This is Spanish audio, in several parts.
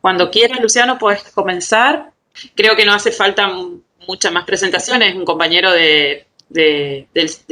Cuando quieras, Luciano, puedes comenzar. Creo que no hace falta muchas más presentaciones. Un compañero del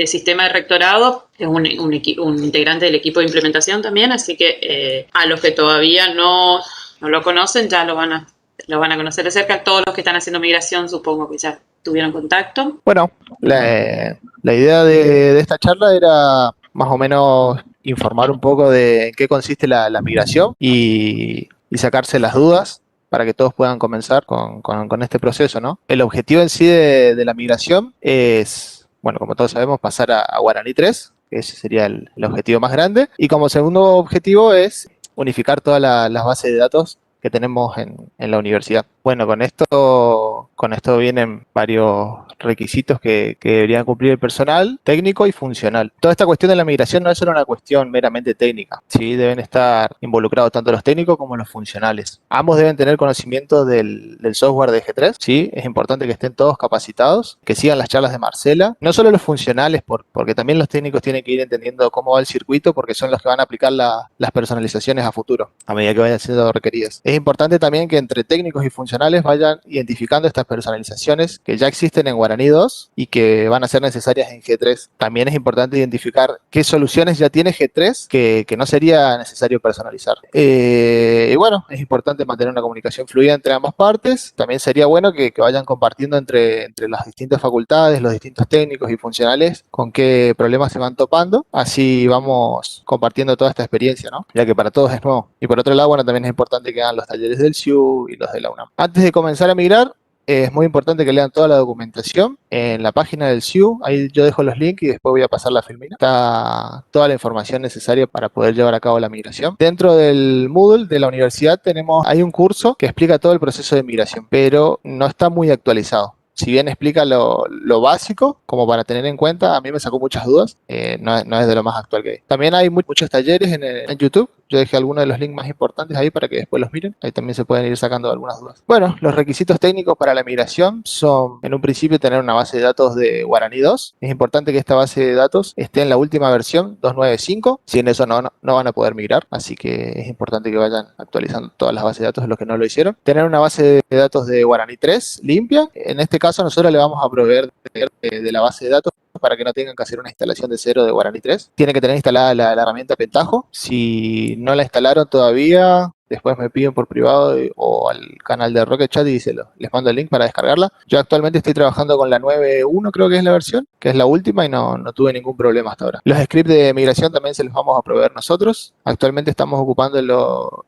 sistema de rectorado es un integrante del equipo de implementación también, así que a los que todavía no lo conocen ya lo van a conocer de cerca. Todos los que están haciendo migración supongo que ya tuvieron contacto. Bueno, la idea de esta charla era más o menos informar un poco de en qué consiste la migración y sacarse las dudas para que todos puedan comenzar con este proceso, ¿no? El objetivo en sí de la migración es, bueno, como todos sabemos, pasar a Guaraní 3, que ese sería el objetivo más grande, y como segundo objetivo es unificar todas las bases de datos que tenemos en la universidad. Bueno, con esto vienen varios requisitos que deberían cumplir el personal técnico y funcional. Toda esta cuestión de la migración no es solo una cuestión meramente técnica, ¿sí? Deben estar involucrados tanto los técnicos como los funcionales. Ambos deben tener conocimiento del software de G3, ¿sí? Es importante que estén todos capacitados, que sigan las charlas de Marcela. No solo los funcionales, porque también los técnicos tienen que ir entendiendo cómo va el circuito, porque son los que van a aplicar las personalizaciones a futuro, a medida que vayan siendo requeridas. Es importante también que entre técnicos y funcionales vayan identificando estas personalizaciones que ya existen en Guaraní 2 y que van a ser necesarias en G3. También es importante identificar qué soluciones ya tiene G3 que no sería necesario personalizar. Y bueno, es importante mantener una comunicación fluida entre ambas partes. También sería bueno que vayan compartiendo entre las distintas facultades, los distintos técnicos y funcionales con qué problemas se van topando. Así vamos compartiendo toda esta experiencia, ¿no? Ya que para todos es nuevo. Y por otro lado, bueno, también es importante que hagan los talleres del SIU y los de la UNAM. Antes de comenzar a migrar, es muy importante que lean toda la documentación en la página del SIU. Ahí yo dejo los links y después voy a pasar la filmina. Está toda la información necesaria para poder llevar a cabo la migración. Dentro del Moodle de la universidad hay un curso que explica todo el proceso de migración, pero no está muy actualizado. Si bien explica lo básico, como para tener en cuenta, a mí me sacó muchas dudas, no es de lo más actual que hay. También hay muchos talleres en YouTube. Yo dejé algunos de los links más importantes ahí para que después los miren. Ahí también se pueden ir sacando algunas dudas. Bueno, los requisitos técnicos para la migración son, en un principio, tener una base de datos de Guaraní 2. Es importante que esta base de datos esté en la última versión 2.9.5. Sin eso no van a poder migrar. Así que es importante que vayan actualizando todas las bases de datos de los que no lo hicieron. Tener una base de datos de Guaraní 3 limpia. En este caso nosotros le vamos a proveer de la base de datos para que no tengan que hacer una instalación de cero de Guaraní 3. Tienen que tener instalada la herramienta Pentaho. Si no la instalaron todavía, después me piden por privado o al canal de Rocket Chat y les mando el link para descargarla. Yo actualmente estoy trabajando con la 9.1, creo que es la versión, que es la última y no tuve ningún problema hasta ahora. Los scripts de migración también se los vamos a proveer nosotros. Actualmente estamos ocupando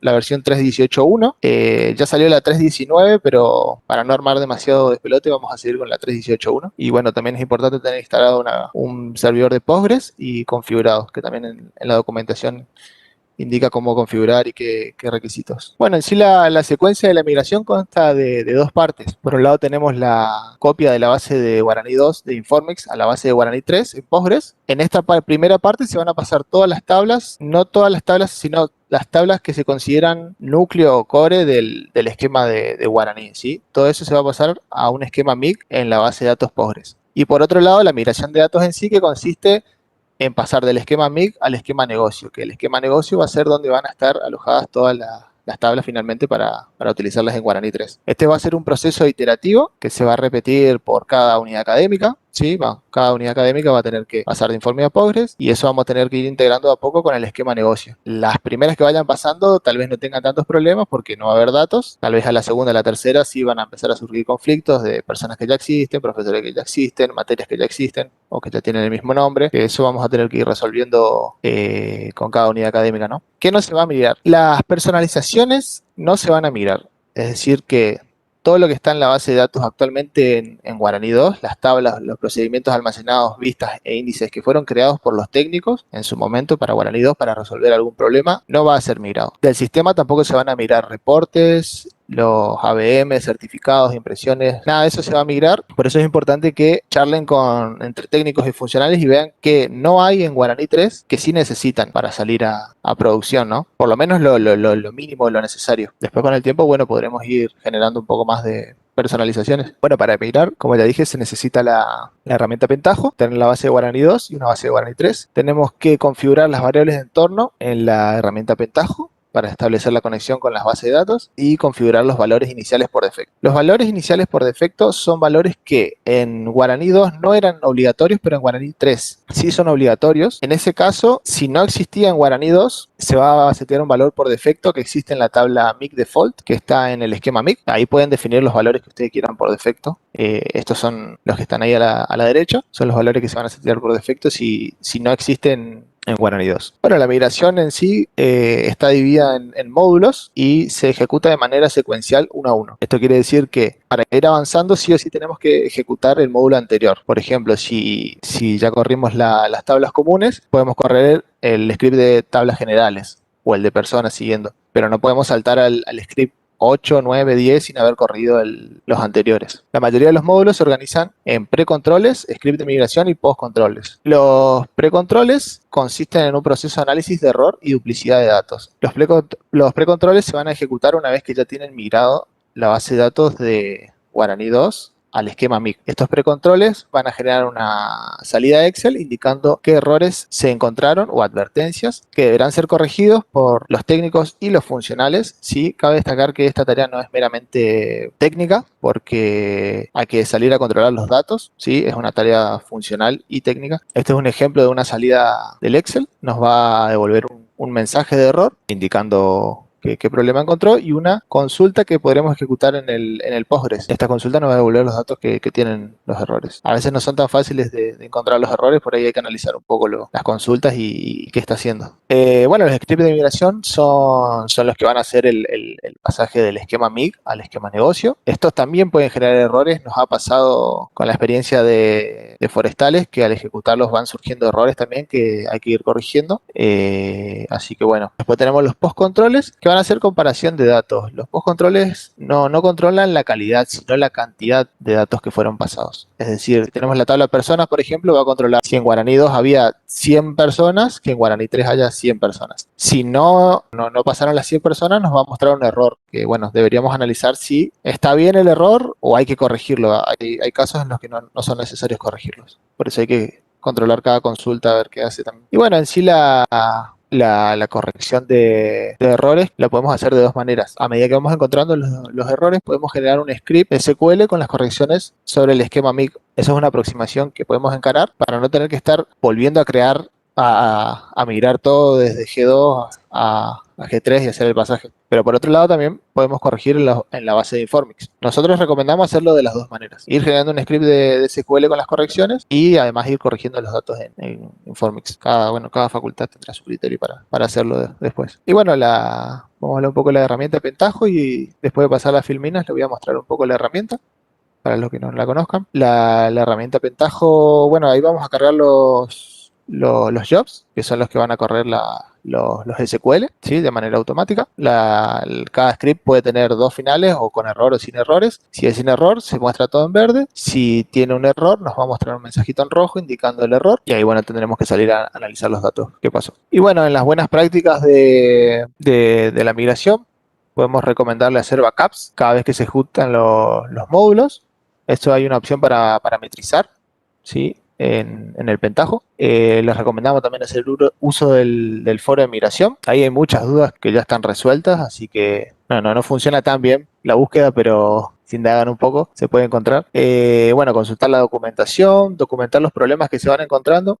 la versión 3.18.1. Ya salió la 3.19, pero para no armar demasiado despelote vamos a seguir con la 3.18.1. Y bueno, también es importante tener instalado un servidor de Postgres y configurado, que también en la documentación indica cómo configurar y qué requisitos. Bueno, en sí la secuencia de la migración consta de dos partes. Por un lado tenemos la copia de la base de Guaraní 2 de Informix a la base de Guaraní 3 en Postgres. En esta primera parte se van a pasar todas las tablas, no todas las tablas, sino las tablas que se consideran núcleo o core del esquema de Guaraní, ¿sí? Todo eso se va a pasar a un esquema MIG en la base de datos Postgres. Y por otro lado, la migración de datos en sí, que consiste en pasar del esquema MIG al esquema negocio, que el esquema negocio va a ser donde van a estar alojadas todas las tablas finalmente para utilizarlas en Guaraní 3. Este va a ser un proceso iterativo que se va a repetir por cada unidad académica. Sí, cada unidad académica va a tener que pasar de Informe a Postgres y eso vamos a tener que ir integrando a poco con el esquema negocio. Las primeras que vayan pasando tal vez no tengan tantos problemas porque no va a haber datos. Tal vez a la segunda, a la tercera sí van a empezar a surgir conflictos de personas que ya existen, profesores que ya existen, materias que ya existen o que ya tienen el mismo nombre. Eso vamos a tener que ir resolviendo con cada unidad académica, ¿no? ¿Qué no se va a migrar? Las personalizaciones no se van a migrar. Es decir que todo lo que está en la base de datos actualmente en Guaraní 2, las tablas, los procedimientos almacenados, vistas e índices que fueron creados por los técnicos en su momento para Guaraní 2 para resolver algún problema, no va a ser migrado. Del sistema tampoco se van a migrar reportes, los ABM, certificados, impresiones, nada de eso se va a migrar. Por eso es importante que charlen entre técnicos y funcionales y vean que no hay en Guaraní 3 que sí necesitan para salir a producción, ¿no? Por lo menos lo mínimo, lo necesario. Después con el tiempo, bueno, podremos ir generando un poco más de personalizaciones. Bueno, para migrar, como ya dije, se necesita la herramienta Pentaho, tener la base de Guaraní 2 y una base de Guaraní 3. Tenemos que configurar las variables de entorno en la herramienta Pentaho. para establecer la conexión con las bases de datos y configurar los valores iniciales por defecto. Los valores iniciales por defecto son valores que en Guaraní 2 no eran obligatorios, pero en Guaraní 3 sí son obligatorios. En ese caso, si no existía en Guaraní 2, se va a setear un valor por defecto que existe en la tabla MIC default, que está en el esquema MIC. Ahí pueden definir los valores que ustedes quieran por defecto. Estos son los que están ahí a la derecha, son los valores que se van a setear por defecto si no existen en Guaraní 2. Bueno, la migración en sí está dividida en módulos y se ejecuta de manera secuencial uno a uno. Esto quiere decir que para ir avanzando sí o sí tenemos que ejecutar el módulo anterior. Por ejemplo, si ya corrimos las tablas comunes, podemos correr el script de tablas generales o el de personas siguiendo, pero no podemos saltar al script 8, 9, 10 sin haber corrido los anteriores. La mayoría de los módulos se organizan en precontroles, script de migración y postcontroles. Los precontroles consisten en un proceso de análisis de error y duplicidad de datos. Los precontroles se van a ejecutar una vez que ya tienen migrado la base de datos de Guaraní 2 al esquema MIC. Estos precontroles van a generar una salida Excel indicando qué errores se encontraron o advertencias que deberán ser corregidos por los técnicos y los funcionales. Sí, cabe destacar que esta tarea no es meramente técnica porque hay que salir a controlar los datos. Sí, es una tarea funcional y técnica. Este es un ejemplo de una salida del Excel. Nos va a devolver un mensaje de error indicando qué problema encontró y una consulta que podremos ejecutar en el Postgres. Esta consulta nos va a devolver los datos que tienen los errores. A veces no son tan fáciles de encontrar los errores, por ahí hay que analizar un poco las consultas y qué está haciendo. Bueno, los scripts de migración son los que van a hacer el pasaje del esquema MIG al esquema negocio. Estos también pueden generar errores. Nos ha pasado con la experiencia de forestales que al ejecutarlos van surgiendo errores también que hay que ir corrigiendo. Así que bueno, después tenemos los postcontroles que van a hacer comparación de datos. Los postcontroles no controlan la calidad, sino la cantidad de datos que fueron pasados. Es decir, si tenemos la tabla de personas, por ejemplo, va a controlar si en Guaraní 2 había 100 personas, que en Guaraní 3 haya 100 personas. Si no pasaron las 100 personas, nos va a mostrar un error que, bueno, deberíamos analizar si está bien el error o hay que corregirlo. Hay casos en los que no son necesarios corregirlos. Por eso hay que controlar cada consulta, a ver qué hace también. Y bueno, en sí la corrección de errores la podemos hacer de dos maneras. A medida que vamos encontrando los errores, podemos generar un script SQL con las correcciones sobre el esquema MIG. Esa es una aproximación que podemos encarar para no tener que estar volviendo a crear, a migrar todo desde G2 a G3 y hacer el pasaje. Pero por otro lado también podemos corregir en la base de Informix. Nosotros recomendamos hacerlo de las dos maneras. Ir generando un script de SQL con las correcciones y además ir corrigiendo los datos en Informix. Cada facultad tendrá su criterio para hacerlo después. Y bueno, vamos a hablar un poco de la herramienta Pentaho y después de pasar a Filminas les voy a mostrar un poco la herramienta para los que no la conozcan. La herramienta Pentaho, bueno, ahí vamos a cargar los jobs, que son los que van a correr los SQL, ¿sí? De manera automática. Cada script puede tener dos finales, o con error o sin errores. Si es sin error, se muestra todo en verde. Si tiene un error, nos va a mostrar un mensajito en rojo indicando el error. Y ahí, bueno, tendremos que salir a analizar los datos que pasó. Y bueno, en las buenas prácticas de la migración, podemos recomendarle hacer backups cada vez que se ejecutan los módulos. Esto hay una opción para parametrizar, ¿sí? En el Pentaho. Les recomendamos también hacer uso del foro de migración. Ahí hay muchas dudas que ya están resueltas, así que no funciona tan bien la búsqueda, pero si indagan un poco se puede encontrar. Bueno, consultar la documentación, documentar los problemas que se van encontrando.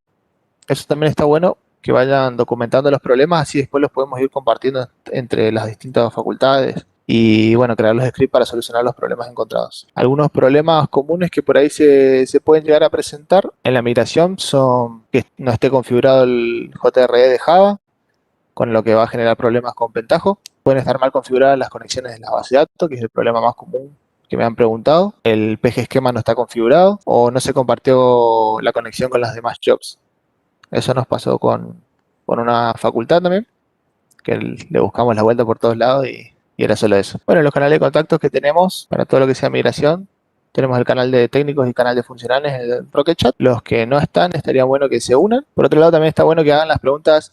Eso también está bueno, que vayan documentando los problemas, así después los podemos ir compartiendo entre las distintas facultades. Y bueno, crear los scripts para solucionar los problemas encontrados. Algunos problemas comunes que por ahí se pueden llegar a presentar en la migración son que no esté configurado el JRE de Java, con lo que va a generar problemas con Pentaho. Pueden estar mal configuradas las conexiones de la base de datos, que es el problema más común que me han preguntado. El PG esquema no está configurado o no se compartió la conexión con las demás jobs. Eso nos pasó con una facultad también, que le buscamos la vuelta por todos lados y era solo eso. Bueno, los canales de contactos que tenemos para todo lo que sea migración, tenemos el canal de técnicos y el canal de funcionales en el Rocket Chat. Los que no están, estaría bueno que se unan. Por otro lado, también está bueno que hagan las preguntas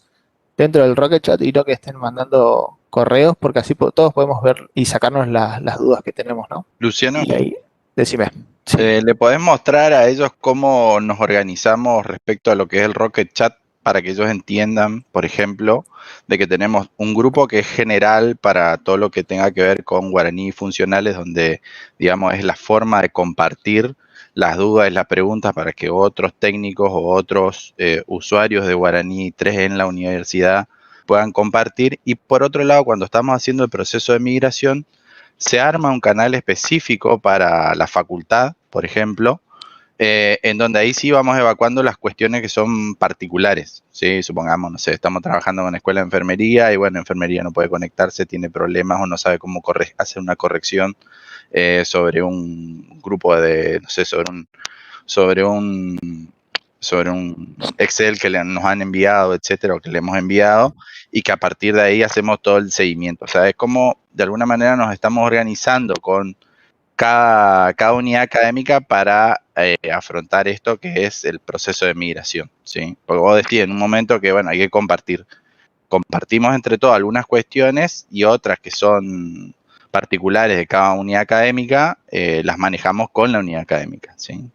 dentro del Rocket Chat y no que estén mandando correos, porque así todos podemos ver y sacarnos las dudas que tenemos, ¿no? Luciano, Y ahí, decime. Sí. ¿le podés mostrar a ellos cómo nos organizamos respecto a lo que es el Rocket Chat para que ellos entiendan, por ejemplo, de que tenemos un grupo que es general para todo lo que tenga que ver con guaraní funcionales, donde, digamos, es la forma de compartir las dudas y las preguntas para que otros técnicos o otros usuarios de Guaraní 3 en la universidad puedan compartir. Y por otro lado, cuando estamos haciendo el proceso de migración, se arma un canal específico para la facultad, por ejemplo, en donde ahí sí vamos evacuando las cuestiones que son particulares, ¿sí? Supongamos, no sé, estamos trabajando con una escuela de enfermería y bueno, enfermería no puede conectarse, tiene problemas o no sabe cómo hacer una corrección sobre un grupo de, no sé, sobre un, sobre un Excel que nos han enviado, etcétera, o que le hemos enviado, y que a partir de ahí hacemos todo el seguimiento. O sea, es como de alguna manera nos estamos organizando con cada unidad académica para afrontar esto que es el proceso de migración, ¿sí? Porque vos decís en un momento que, bueno, hay que compartir. Compartimos entre todos algunas cuestiones y otras que son particulares de cada unidad académica, las manejamos con la unidad académica, ¿sí?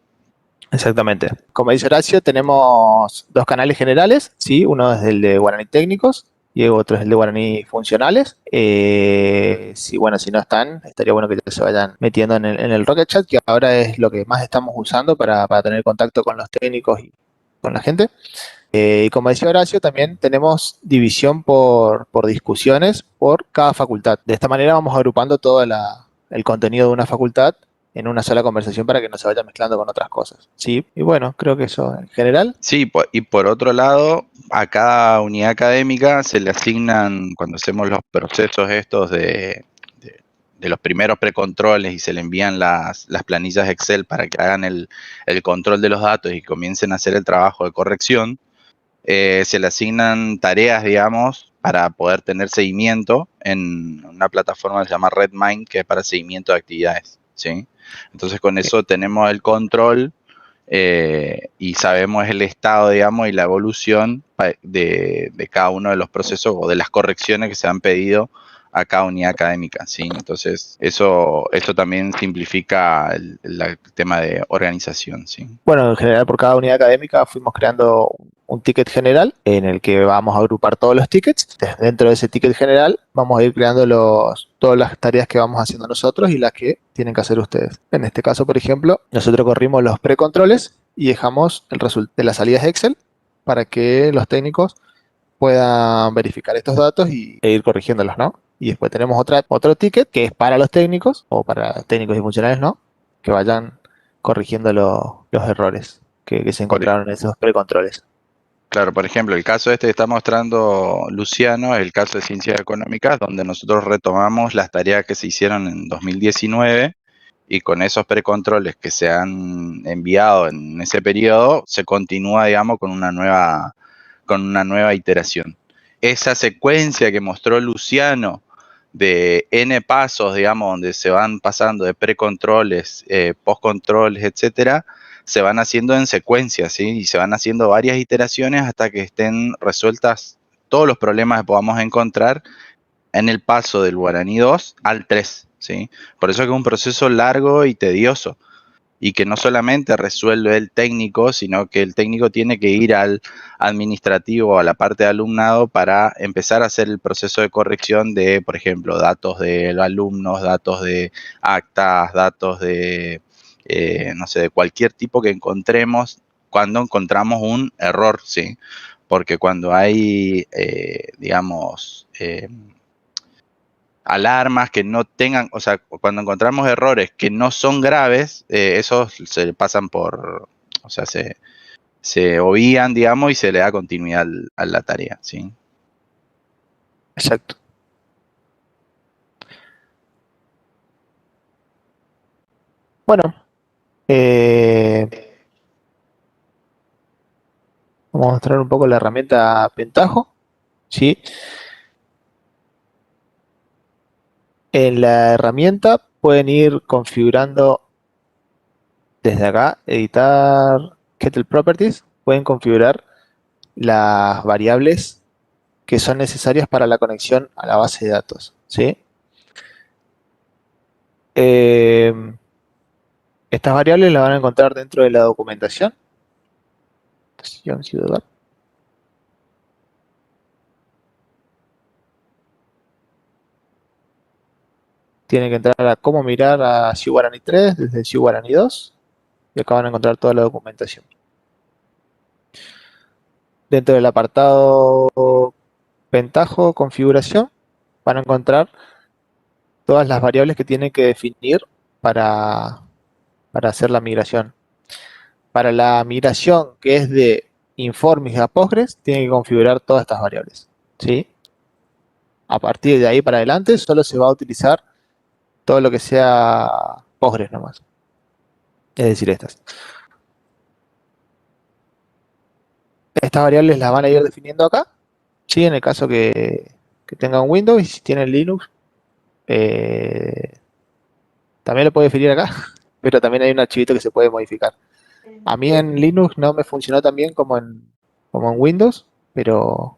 Exactamente. Como dice Horacio, tenemos dos canales generales, ¿sí? Uno es el de Guaraní técnicos y otro es el de Guaraní funcionales. Sí, bueno, si no están, estaría bueno que se vayan metiendo en el Rocket Chat, que ahora es lo que más estamos usando para tener contacto con los técnicos y con la gente. Y como decía Horacio, también tenemos división por discusiones por cada facultad. De esta manera vamos agrupando todo el contenido de una facultad en una sola conversación para que no se vaya mezclando con otras cosas. Sí, y bueno, creo que eso en general. Sí, y por otro lado, a cada unidad académica se le asignan, cuando hacemos los procesos estos de los primeros precontroles y se le envían las planillas Excel para que hagan el control de los datos y comiencen a hacer el trabajo de corrección, se le asignan tareas, digamos, para poder tener seguimiento en una plataforma que se llama Redmine, que es para seguimiento de actividades, ¿sí? Entonces con eso tenemos el control y sabemos el estado, digamos, y la evolución de cada uno de los procesos o de las correcciones que se han pedido a cada unidad académica, ¿sí? Entonces, eso también simplifica el tema de organización, ¿sí? Bueno, en general por cada unidad académica fuimos creando un ticket general en el que vamos a agrupar todos los tickets. Dentro de ese ticket general vamos a ir creando todas las tareas que vamos haciendo nosotros y las que tienen que hacer ustedes. En este caso, por ejemplo, nosotros corrimos los precontroles y dejamos el resultado de las salidas Excel para que los técnicos puedan verificar estos datos e ir corrigiéndolos, ¿no? Y después tenemos otro ticket que es para los técnicos, o para técnicos y funcionarios, ¿no? Que vayan corrigiendo los errores que se encontraron en esos precontroles. Claro, por ejemplo, el caso este que está mostrando Luciano, el caso de ciencias económicas, donde nosotros retomamos las tareas que se hicieron en 2019 y con esos precontroles que se han enviado en ese periodo, se continúa, digamos, con una nueva iteración. Esa secuencia que mostró Luciano de N pasos, digamos, donde se van pasando de precontroles, postcontroles, etcétera, se van haciendo en secuencia, ¿sí? Y se van haciendo varias iteraciones hasta que estén resueltas todos los problemas que podamos encontrar en el paso del Guaraní 2 al 3, ¿sí? Por eso es que es un proceso largo y tedioso y que no solamente resuelve el técnico, sino que el técnico tiene que ir al administrativo, a la parte de alumnado, para empezar a hacer el proceso de corrección de, por ejemplo, datos de los alumnos, datos de actas, datos de, no sé, de cualquier tipo que encontremos cuando encontramos un error, ¿sí? Porque cuando hay, digamos, alarmas que no tengan, o sea, cuando encontramos errores que no son graves, esos se pasan por, o sea, se obvían, digamos, y se le da continuidad a la tarea, ¿sí? Exacto. Bueno, eh, vamos a mostrar un poco la herramienta Pentaho, ¿sí? En la herramienta pueden ir configurando desde acá, editar Kettle Properties, pueden configurar las variables que son necesarias para la conexión a la base de datos, ¿sí? Eh, Estas variables las van a encontrar dentro de la documentación. tienen que entrar a cómo mirar a Guarani 3 desde Guarani 2 y acá van a encontrar toda la documentación. Dentro del apartado Pentaho configuración van a encontrar todas las variables que tienen que definir para hacer la migración. Para la migración que es de Informix a Postgres, tienen que configurar todas estas variables, ¿sí? A partir de ahí para adelante solo se va a utilizar todo lo que sea Postgres nomás. Es decir, estas. Estas variables las van a ir definiendo acá, ¿sí? En el caso que tengan Windows, y si tienen Linux, también lo puede definir acá, pero también hay un archivito que se puede modificar. A mí en Linux no me funcionó tan bien como en Windows, pero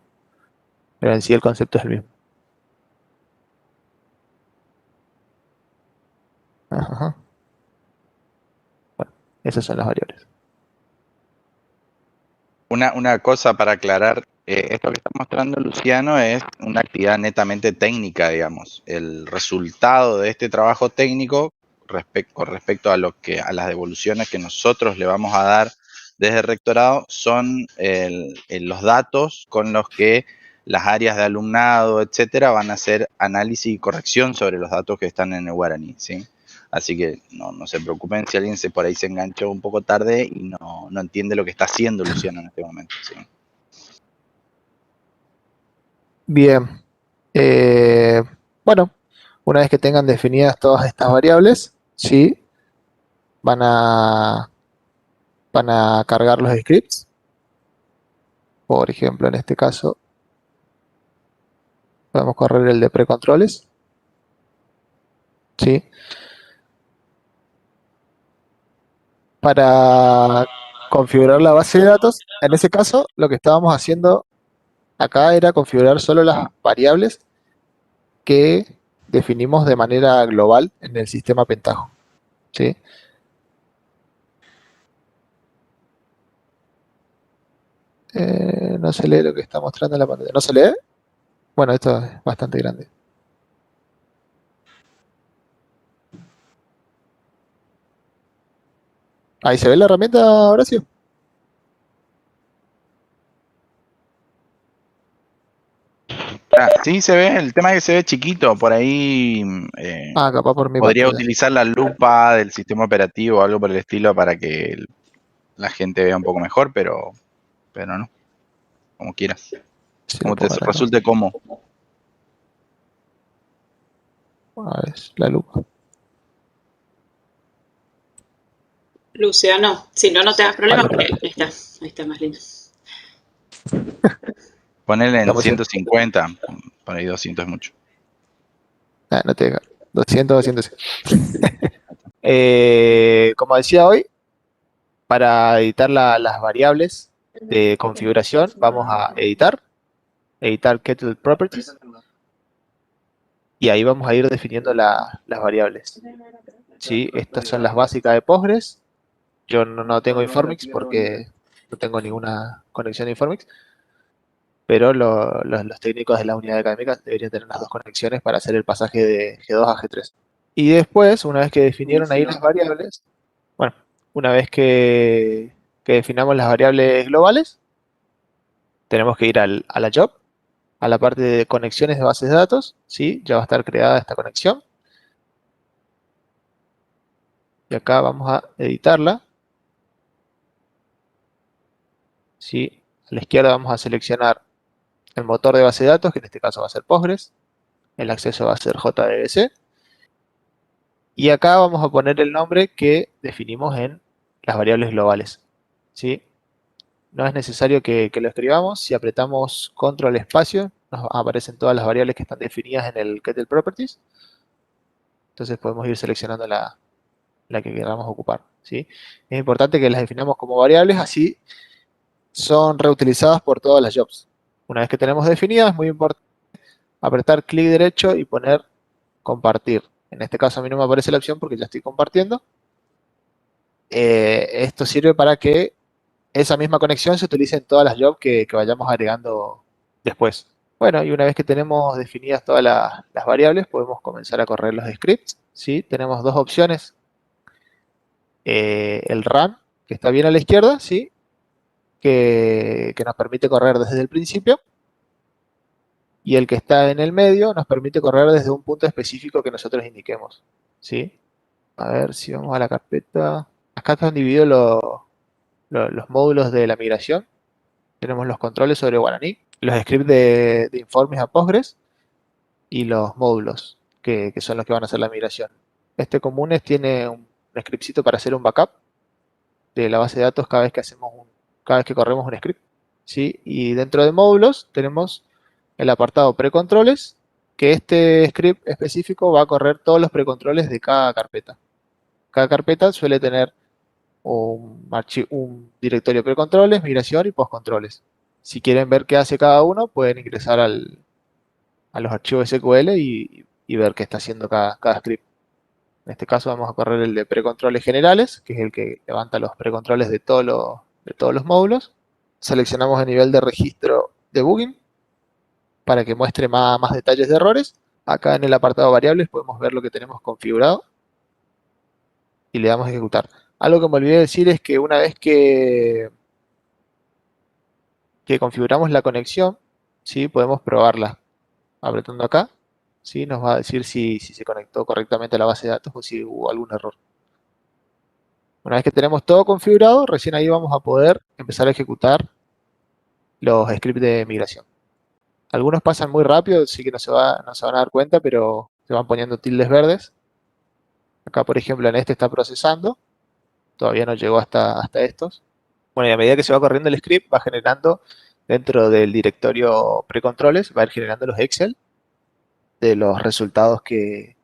en sí el concepto es el mismo. Ajá. Bueno, esas son las variables. Una cosa para aclarar, esto que está mostrando Luciano es una actividad netamente técnica, digamos. El resultado de este trabajo técnico con respecto a las devoluciones que nosotros le vamos a dar desde el rectorado son los datos con los que las áreas de alumnado, etcétera, van a hacer análisis y corrección sobre los datos que están en el Guaraní, ¿sí? Así que no se preocupen si alguien por ahí se enganchó un poco tarde y no entiende lo que está haciendo Luciano en este momento, ¿sí? Bien. Bueno, una vez que tengan definidas todas estas variables, ¿sí? Van a cargar los scripts. Por ejemplo, en este caso, podemos correr el de precontroles, ¿sí? Para configurar la base de datos, en ese caso, lo que estábamos haciendo acá era configurar solo las variables que definimos de manera global en el sistema Pentaho, ¿sí? No se lee lo que está mostrando en la pantalla. ¿No se lee? Bueno, esto es bastante grande. Ahí se ve la herramienta, Horacio. Sí, se ve, el tema es que se ve chiquito, por ahí Capaz por mi podría pantalla. utilizar la lupa del sistema operativo o algo por el estilo para que la gente vea un poco mejor, pero no, como quieras, Sí, como lo te pongo acá, ¿no? resulte cómodo. A ver, la lupa. Luciano, si no te hagas problemas, porque ahí está más lindo. Ponele en Estamos 150, por ahí 200 es mucho. no te digo. 200, 200. Como decía hoy, para editar las variables de configuración, vamos a editar Kettle Properties, y ahí vamos a ir definiendo las variables. ¿Sí? Estas son las básicas de Postgres. Yo no tengo Informix porque no tengo ninguna conexión a Informix, pero los técnicos de la unidad académica deberían tener las dos conexiones para hacer el pasaje de G2 a G3. Y después, una vez que definieron ahí las variables, bueno, una vez que definamos las variables globales, tenemos que ir a la job, a la parte de conexiones de bases de datos, ¿sí? Ya va a estar creada esta conexión. Y acá vamos a editarla, ¿sí? A la izquierda vamos a seleccionar el motor de base de datos, que en este caso va a ser Postgres. El acceso va a ser JDBC. Y acá vamos a poner el nombre que definimos en las variables globales, ¿sí? No es necesario que lo escribamos. Si apretamos control espacio, nos aparecen todas las variables que están definidas en el Kettle Properties. Entonces podemos ir seleccionando la que queramos ocupar, ¿sí? Es importante que las definamos como variables, así son reutilizadas por todas las jobs. Una vez que tenemos definidas, es muy importante apretar clic derecho y poner compartir. En este caso a mí no me aparece la opción porque ya estoy compartiendo. Esto sirve para que esa misma conexión se utilice en todas las jobs que vayamos agregando después. Bueno, y una vez que tenemos definidas todas las variables, podemos comenzar a correr los scripts, ¿sí? Tenemos dos opciones. El run, que está bien a la izquierda, ¿sí? Que nos permite correr desde el principio. Y el que está en el medio nos permite correr desde un punto específico que nosotros indiquemos, ¿sí? A ver si vamos a la carpeta. Acá están divididos los módulos de la migración. Tenemos los controles sobre Guaraní, los scripts de informes a Postgres y los módulos, que son los que van a hacer la migración. Este Comunes tiene un scriptcito para hacer un backup de la base de datos cada vez que corremos un script, ¿sí? Y dentro de módulos tenemos el apartado precontroles, que este script específico va a correr todos los precontroles de cada carpeta. Cada carpeta suele tener un directorio precontroles, migración y postcontroles. Si quieren ver qué hace cada uno, pueden ingresar a los archivos SQL y ver qué está haciendo cada script. En este caso vamos a correr el de precontroles generales, que es el que levanta los precontroles de todos los módulos. Seleccionamos el nivel de registro debugging para que muestre más detalles de errores. Acá en el apartado variables podemos ver lo que tenemos configurado y le damos a ejecutar. Algo que me olvidé decir es que una vez que configuramos la conexión, ¿sí? Podemos probarla apretando acá, ¿sí? Nos va a decir si se conectó correctamente a la base de datos o si hubo algún error. Una vez que tenemos todo configurado, recién ahí vamos a poder empezar a ejecutar los scripts de migración. Algunos pasan muy rápido, así que no se van a dar cuenta, pero se van poniendo tildes verdes. Acá, por ejemplo, en este está procesando. Todavía no llegó hasta estos. Bueno, y a medida que se va corriendo el script, va generando dentro del directorio precontroles, va a ir generando los Excel de los resultados que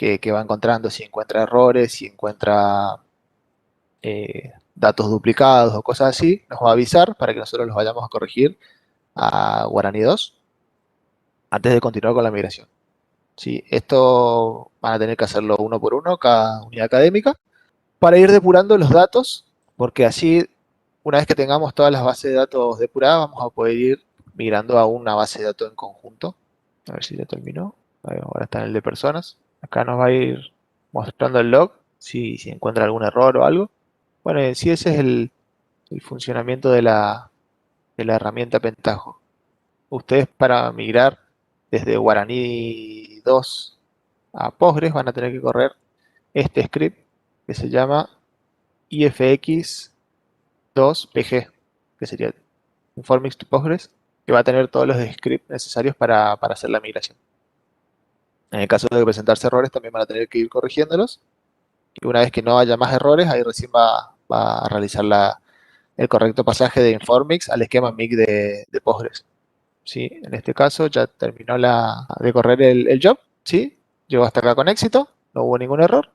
va encontrando. Si encuentra errores, si encuentra datos duplicados o cosas así, nos va a avisar para que nosotros los vayamos a corregir a Guaraní 2 antes de continuar con la migración. ¿Sí? Esto van a tener que hacerlo uno por uno, cada unidad académica, para ir depurando los datos, porque así, una vez que tengamos todas las bases de datos depuradas, vamos a poder ir migrando a una base de datos en conjunto. A ver si ya terminó. Ahora está en el de personas. Acá nos va a ir mostrando el log, si encuentra algún error o algo. Bueno, en sí ese es el funcionamiento de la herramienta Pentaho. Ustedes para migrar desde Guaraní 2 a Postgres van a tener que correr este script que se llama ifx2pg, que sería Informix to Postgres, que va a tener todos los scripts necesarios para hacer la migración. En el caso de presentarse errores, también van a tener que ir corrigiéndolos. Y una vez que no haya más errores, ahí recién va a realizar el correcto pasaje de Informix al esquema MIG de Postgres. ¿Sí? En este caso ya terminó de correr el job, ¿sí? Llegó hasta acá con éxito, no hubo ningún error.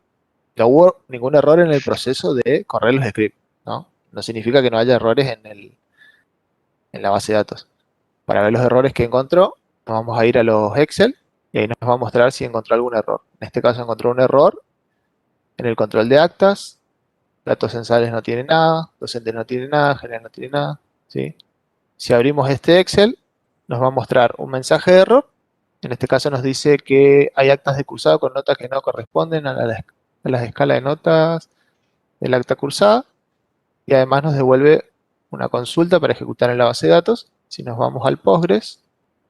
No hubo ningún error en el proceso de correr los scripts, ¿no? No significa que no haya errores en la base de datos. Para ver los errores que encontró, nos vamos a ir a los Excel y ahí nos va a mostrar si encontró algún error. En este caso encontró un error en el control de actas, datos censales no tiene nada, docentes no tiene nada, general no tiene nada, ¿sí? Si abrimos este Excel, nos va a mostrar un mensaje de error. En este caso nos dice que hay actas de cursado con notas que no corresponden a las escalas de notas del acta cursada. Y además nos devuelve una consulta para ejecutar en la base de datos. Si nos vamos al Postgres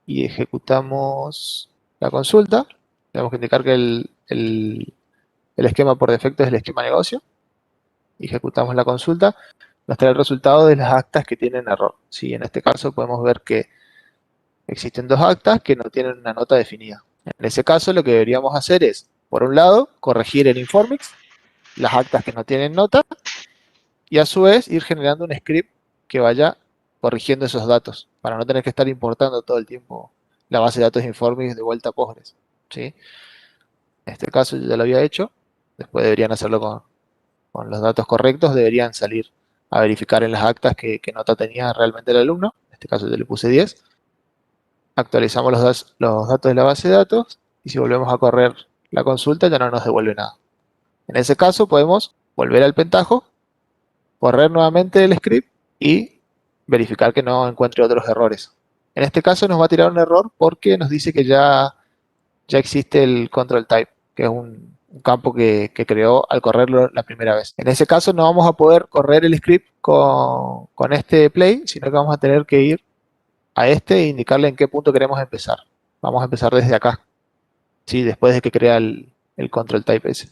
y ejecutamos la consulta, tenemos que indicar que el esquema por defecto es el esquema negocio. Ejecutamos la consulta, nos trae el resultado de las actas que tienen error. ¿Sí? En este caso podemos ver que existen dos actas que no tienen una nota definida. En ese caso lo que deberíamos hacer es, por un lado, corregir en Informix las actas que no tienen nota y a su vez ir generando un script que vaya corrigiendo esos datos para no tener que estar importando todo el tiempo la base de datos Informix de vuelta a Postgres. ¿Sí? En este caso yo ya lo había hecho, después deberían hacerlo con los datos correctos, deberían salir a verificar en las actas qué nota tenía realmente el alumno. En este caso yo le puse 10. Actualizamos los datos de la base de datos y si volvemos a correr la consulta ya no nos devuelve nada. En ese caso podemos volver al Pentaho, correr nuevamente el script y verificar que no encuentre otros errores. En este caso nos va a tirar un error porque nos dice que ya existe el control type, que es un campo que creó al correrlo la primera vez. En ese caso no vamos a poder correr el script con este play, sino que vamos a tener que ir a este e indicarle en qué punto queremos empezar. Vamos a empezar desde acá, ¿sí? Después de que crea el control type ese.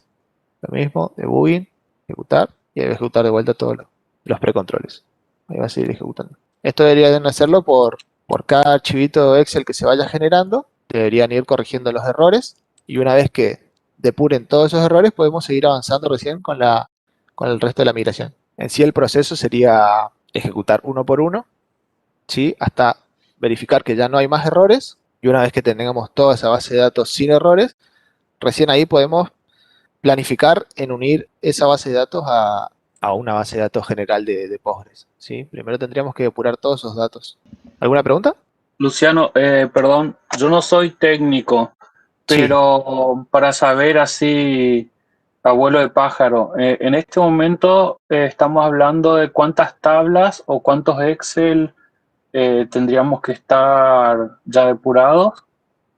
Lo mismo, debugging, ejecutar, y ahí va a ejecutar de vuelta todos los precontroles. Ahí va a seguir ejecutando. Esto deberían hacerlo por cada archivito Excel que se vaya generando. Deberían ir corrigiendo los errores. Y una vez que depuren todos esos errores, podemos seguir avanzando recién con el resto de la migración. En sí el proceso sería ejecutar uno por uno, ¿sí? Hasta verificar que ya no hay más errores. Y una vez que tengamos toda esa base de datos sin errores, recién ahí podemos planificar en unir esa base de datos a una base de datos general de Postgres, ¿sí? Primero tendríamos que depurar todos esos datos. ¿Alguna pregunta? Luciano, perdón, yo no soy técnico, Sí. pero para saber así, abuelo de pájaro, en este momento estamos hablando de cuántas tablas o cuántos Excel tendríamos que estar ya depurados.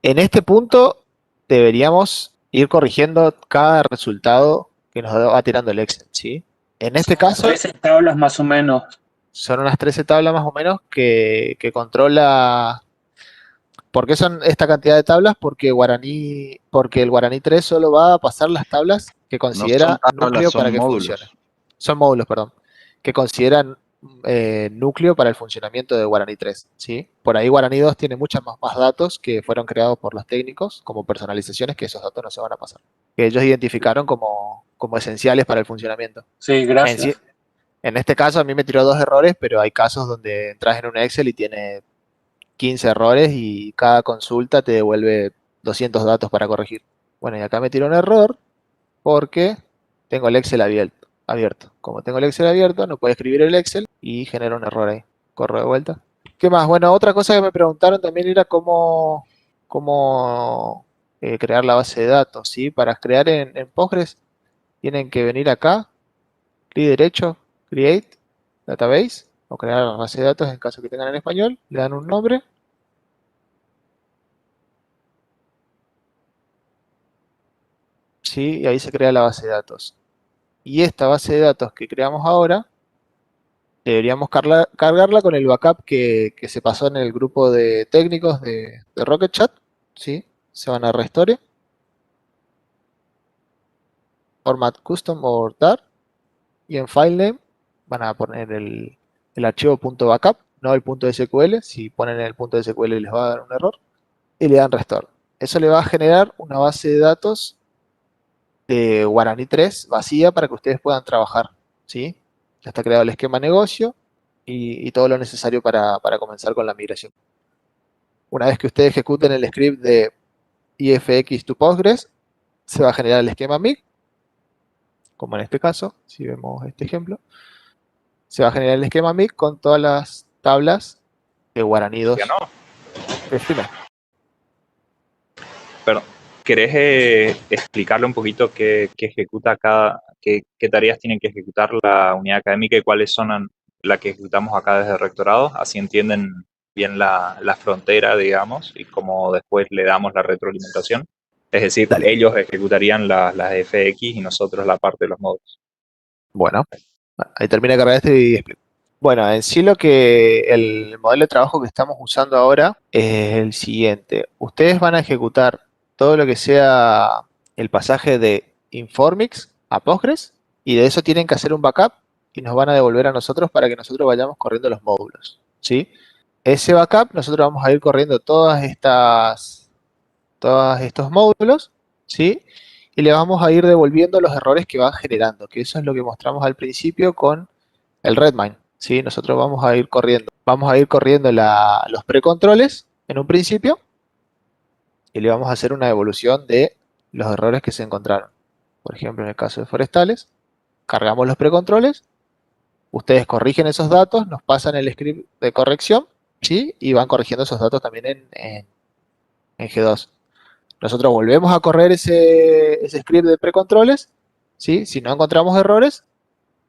En este punto deberíamos ir corrigiendo cada resultado que nos va tirando el Excel, ¿sí? En este caso 13 tablas más o menos. son unas 13 tablas más o menos que controla. ¿Por qué son esta cantidad de tablas? Porque el Guaraní 3 solo va a pasar las tablas que No considera son tablas, núcleo son para que módulos. funcione. Son módulos, perdón. Que consideran núcleo para el funcionamiento de Guaraní 3, ¿sí? Por ahí Guaraní 2 tiene muchos más datos que fueron creados por los técnicos como personalizaciones, que esos datos no se van a pasar. Que ellos identificaron como esenciales para el funcionamiento. Sí, gracias. En este caso a mí me tiró 2 errores, pero hay casos donde entras en un Excel y tiene 15 errores y cada consulta te devuelve 200 datos para corregir. Bueno, y acá me tiró un error porque tengo el Excel abierto. Como tengo el Excel abierto, no puedo escribir el Excel y genera un error ahí. Corro de vuelta. ¿Qué más? Bueno, otra cosa que me preguntaron también era cómo crear la base de datos, ¿sí? Para crear en Postgres tienen que venir acá, clic derecho, Create, Database, o crear base de datos en caso que tengan en español, le dan un nombre. ¿Sí? Y ahí se crea la base de datos. Y esta base de datos que creamos ahora, deberíamos cargarla con el backup que se pasó en el grupo de técnicos de Rocket Chat, ¿sí? Se van a Restore, Format Custom o TAR, y en File Name van a poner el archivo .backup, no el .sql. Si ponen el .sql les va a dar un error, y le dan Restore. Eso le va a generar una base de datos de Guaraní 3 vacía para que ustedes puedan trabajar, ¿sí? Ya está creado el esquema negocio y todo lo necesario para comenzar con la migración. Una vez que ustedes ejecuten el script de ifx to Postgres, se va a generar el esquema MIG, como en este caso, si vemos este ejemplo. Se va a generar el esquema MIG con todas las tablas de Guaraní 2. Decime. Perdón, ¿querés explicarle un poquito qué ejecuta qué tareas tienen que ejecutar la unidad académica y cuáles son las que ejecutamos acá desde el rectorado? Así entienden bien la frontera, digamos, y cómo después le damos la retroalimentación. Es decir, Dale. ellos ejecutarían las de FX y nosotros la parte de los módulos. Bueno, ahí termina de cargar este y explico. Bueno, en sí el modelo de trabajo que estamos usando ahora es el siguiente. Ustedes van a ejecutar todo lo que sea el pasaje de Informix a Postgres y de eso tienen que hacer un backup y nos van a devolver a nosotros para que nosotros vayamos corriendo los módulos, ¿sí? Ese backup nosotros vamos a ir corriendo todos estos módulos, ¿sí? Y le vamos a ir devolviendo los errores que van generando, que eso es lo que mostramos al principio con el Redmine, ¿sí? Nosotros vamos a ir corriendo los precontroles en un principio y le vamos a hacer una devolución de los errores que se encontraron. Por ejemplo, en el caso de forestales, cargamos los precontroles, ustedes corrigen esos datos, nos pasan el script de corrección, ¿sí? Y van corrigiendo esos datos también en G2. Nosotros volvemos a correr ese script de precontroles, ¿sí? Si no encontramos errores,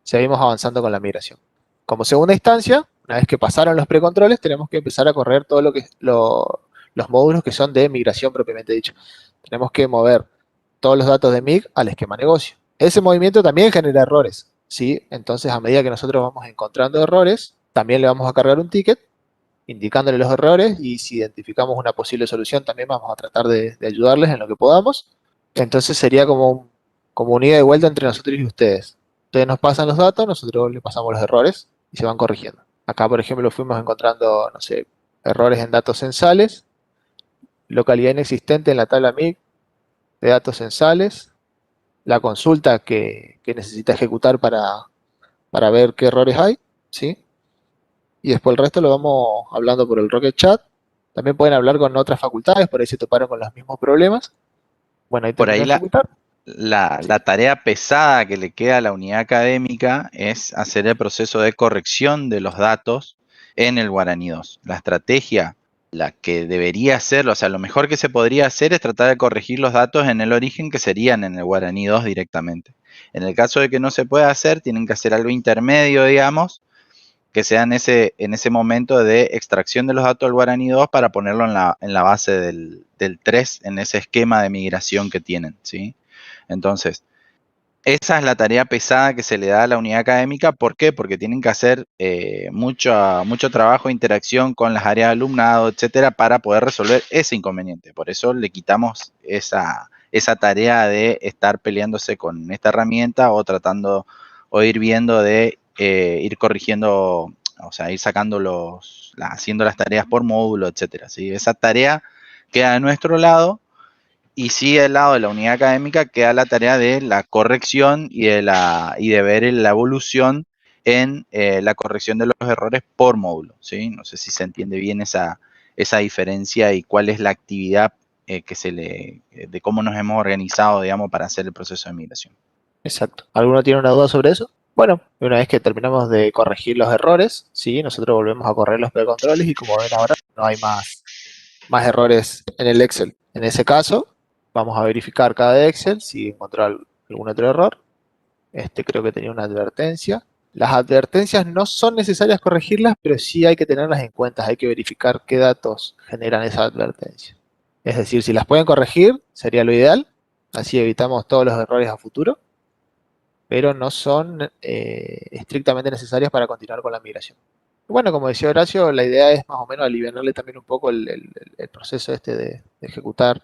seguimos avanzando con la migración. Como segunda instancia, Una vez que pasaron los precontroles, tenemos que empezar a correr todo los módulos que son de migración propiamente dicho. Tenemos que mover todos los datos de MIG al esquema negocio. Ese movimiento también genera errores, ¿sí? Entonces, a medida que nosotros vamos encontrando errores, también le vamos a cargar un ticket indicándole los errores, y si identificamos una posible solución, también vamos a tratar de ayudarles en lo que podamos. Entonces sería como un ida y vuelta entre nosotros y ustedes. Ustedes nos pasan los datos, nosotros les pasamos los errores y se van corrigiendo. Acá, por ejemplo, fuimos encontrando, no sé, errores en datos censales, localidad inexistente en la tabla MIG de datos censales, la consulta que necesita ejecutar para ver qué errores hay, ¿sí? Y después el resto lo vamos hablando por el Rocket Chat. También pueden hablar con otras facultades, por ahí se toparon con los mismos problemas. Bueno, ahí Por terminó ahí de ejecutar. la tarea pesada que le queda a la unidad académica es hacer el proceso de corrección de los datos en el Guaraní 2. La estrategia, la que debería hacerlo, o sea, lo mejor que se podría hacer es tratar de corregir los datos en el origen, que serían en el Guaraní 2 directamente. En el caso de que no se pueda hacer, tienen que hacer algo intermedio, digamos, que sea en ese momento de extracción de los datos del Guaraní 2 para ponerlo en la base del 3, en ese esquema de migración que tienen, ¿sí? Entonces, esa es la tarea pesada que se le da a la unidad académica. ¿Por qué? Porque tienen que hacer mucho trabajo de interacción con las áreas de alumnado, etcétera, para poder resolver ese inconveniente. Por eso le quitamos esa tarea de estar peleándose con esta herramienta o tratando o ir viendo de ir corrigiendo, o sea, ir sacando haciendo las tareas por módulo, etcétera, ¿sí? Esa tarea queda de nuestro lado. Y sí, del lado de la unidad académica queda la tarea de la corrección y de ver la evolución en la corrección de los errores por módulo, ¿sí? No sé si se entiende bien esa diferencia y cuál es la actividad de cómo nos hemos organizado, digamos, para hacer el proceso de migración. Exacto. ¿Alguno tiene una duda sobre eso? Bueno, una vez que terminamos de corregir los errores, sí, nosotros volvemos a correr los precontroles y como ven ahora no hay más errores en el Excel. En ese caso, vamos a verificar cada Excel si encontró algún otro error. Creo que tenía una advertencia. Las advertencias no son necesarias corregirlas, pero sí hay que tenerlas en cuenta. Hay que verificar qué datos generan esa advertencia. Es decir, si las pueden corregir, sería lo ideal. Así evitamos todos los errores a futuro. Pero no son estrictamente necesarias para continuar con la migración. Bueno, como decía Horacio, la idea es más o menos aliviarle también un poco el proceso de ejecutar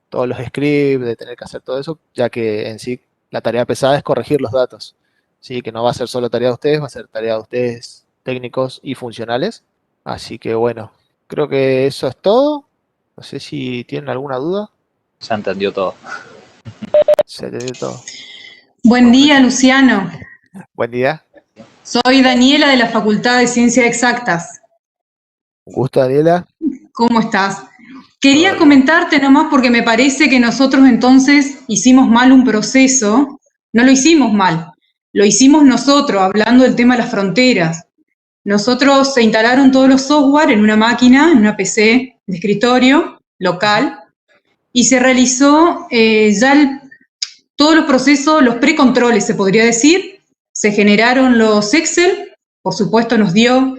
todos los scripts, de tener que hacer todo eso, ya que en sí la tarea pesada es corregir los datos, ¿sí? Que no va a ser solo tarea de ustedes, va a ser tarea de ustedes técnicos y funcionales. Así que bueno, creo que eso es todo. No sé si tienen alguna duda. Se entendió todo. Se entendió todo. Buen día, Luciano. Buen día. Soy Daniela de la Facultad de Ciencias Exactas. Un gusto, Daniela. ¿Cómo estás? Quería comentarte nomás porque me parece que nosotros entonces hicimos mal un proceso. No lo hicimos mal, lo hicimos nosotros, hablando del tema de las fronteras. Nosotros se instalaron todos los software en una máquina, en una PC de escritorio local, y se realizó todos los procesos, los precontroles, se podría decir. Se generaron los Excel, por supuesto nos dio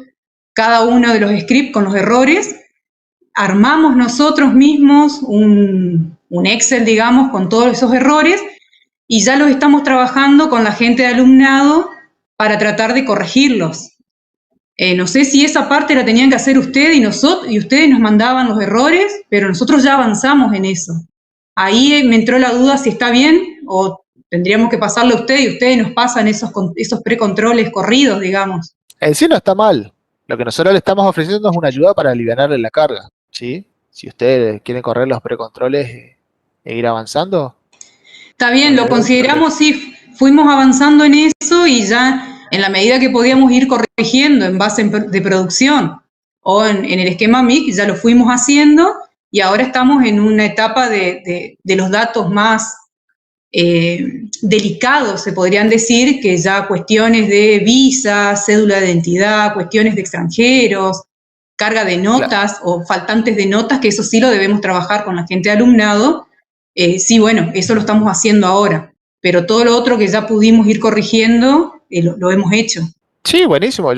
cada uno de los scripts con los errores. Armamos nosotros mismos un Excel, digamos, con todos esos errores, y ya los estamos trabajando con la gente de alumnado para tratar de corregirlos. No sé si esa parte la tenían que hacer ustedes y ustedes nos mandaban los errores, pero nosotros ya avanzamos en eso. Ahí me entró la duda si está bien o tendríamos que pasarle a ustedes y ustedes nos pasan esos precontroles corridos, digamos. En sí no está mal. Lo que nosotros le estamos ofreciendo es una ayuda para aliviarle la carga, ¿sí? Si ustedes quieren correr los precontroles e ir avanzando. Está bien, lo consideramos, sí, fuimos avanzando en eso y ya en la medida que podíamos ir corrigiendo en base de producción o en el esquema MIG, ya lo fuimos haciendo y ahora estamos en una etapa de los datos más delicados, se podrían decir, que ya cuestiones de visa, cédula de identidad, cuestiones de extranjeros, carga de notas o faltantes de notas, que eso sí lo debemos trabajar con la gente de alumnado. Sí, bueno, eso lo estamos haciendo ahora, pero todo lo otro que ya pudimos ir corrigiendo, lo hemos hecho. Sí, buenísimo.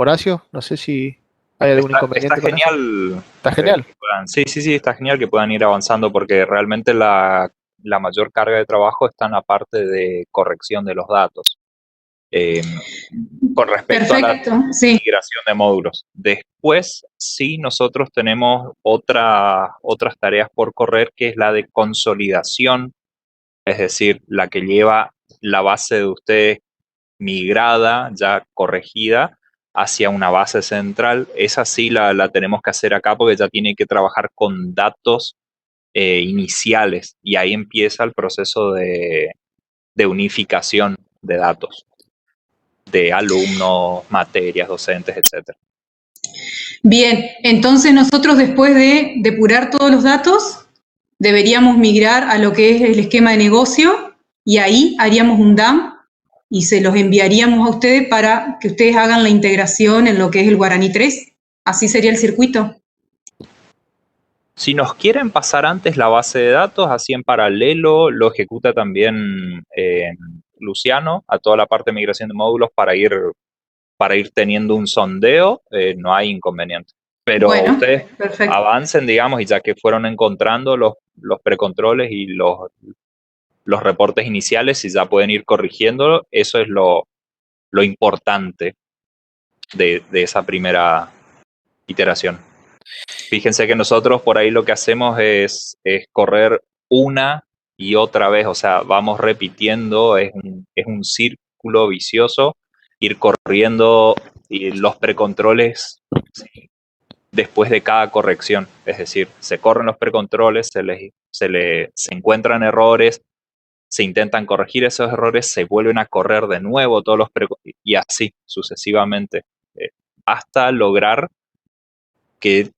Horacio, no sé si hay algún inconveniente Está con eso. genial. Está genial. Sí, está genial que puedan ir avanzando porque realmente la mayor carga de trabajo está en la parte de corrección de los datos. Con respecto a la Perfecto, sí. migración de módulos. Después, sí, nosotros tenemos otras tareas por correr, que es la de consolidación, es decir, la que lleva la base de ustedes migrada, ya corregida, hacia una base central. Esa sí la tenemos que hacer acá porque ya tiene que trabajar con datos iniciales y ahí empieza el proceso de unificación de datos, de alumnos, materias, docentes, etcétera. Bien, entonces nosotros después de depurar todos los datos, deberíamos migrar a lo que es el esquema de negocio y ahí haríamos un DAM y se los enviaríamos a ustedes para que ustedes hagan la integración en lo que es el Guaraní 3. Así sería el circuito. Si nos quieren pasar antes la base de datos, así en paralelo, lo ejecuta también Luciano a toda la parte de migración de módulos para ir teniendo un sondeo, no hay inconveniente. Pero Bueno, ustedes perfecto. avancen, digamos, y ya que fueron encontrando los precontroles y los reportes iniciales, y ya pueden ir corrigiéndolo, eso es lo importante de esa primera iteración. Fíjense que nosotros por ahí lo que hacemos es correr una y otra vez, o sea, vamos repitiendo, es un círculo vicioso, ir corriendo los precontroles después de cada corrección. Es decir, se corren los precontroles, se encuentran errores, se intentan corregir esos errores, se vuelven a correr de nuevo todos los y así sucesivamente, hasta lograr que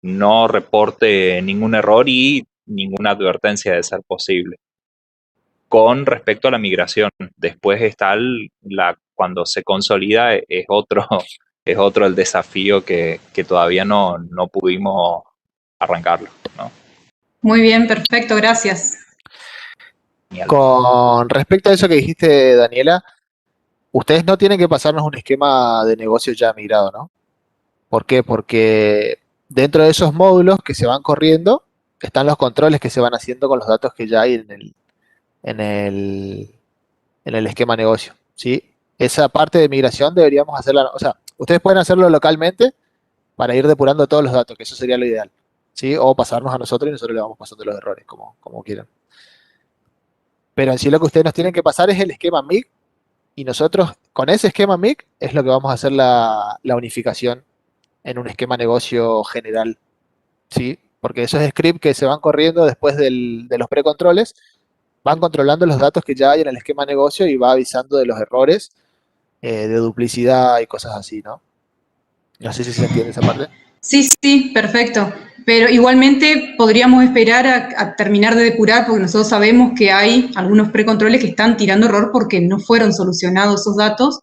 no reporte ningún error y ninguna advertencia de ser posible. Con respecto a la migración, después está cuando se consolida es otro el desafío que todavía no pudimos arrancarlo, ¿no? Muy bien, perfecto, gracias. Genial. Con respecto a eso que dijiste, Daniela, ustedes no tienen que pasarnos un esquema de negocio ya migrado, ¿no? ¿Por qué? Porque dentro de esos módulos que se van corriendo están los controles que se van haciendo con los datos que ya hay en el, en el esquema negocio, ¿sí? Esa parte de migración deberíamos hacerla, o sea, ustedes pueden hacerlo localmente para ir depurando todos los datos, que eso sería lo ideal, ¿sí? O pasarnos a nosotros y nosotros le vamos pasando los errores, como quieran. Pero en sí lo que ustedes nos tienen que pasar es el esquema MIG y nosotros con ese esquema MIG es lo que vamos a hacer la unificación en un esquema negocio general, ¿sí? Porque esos scripts que se van corriendo después de los precontroles van controlando los datos que ya hay en el esquema negocio y va avisando de los errores de duplicidad y cosas así, ¿no? No sé si se entiende esa parte. Sí, perfecto. Pero igualmente podríamos esperar a terminar de depurar porque nosotros sabemos que hay algunos precontroles que están tirando error porque no fueron solucionados esos datos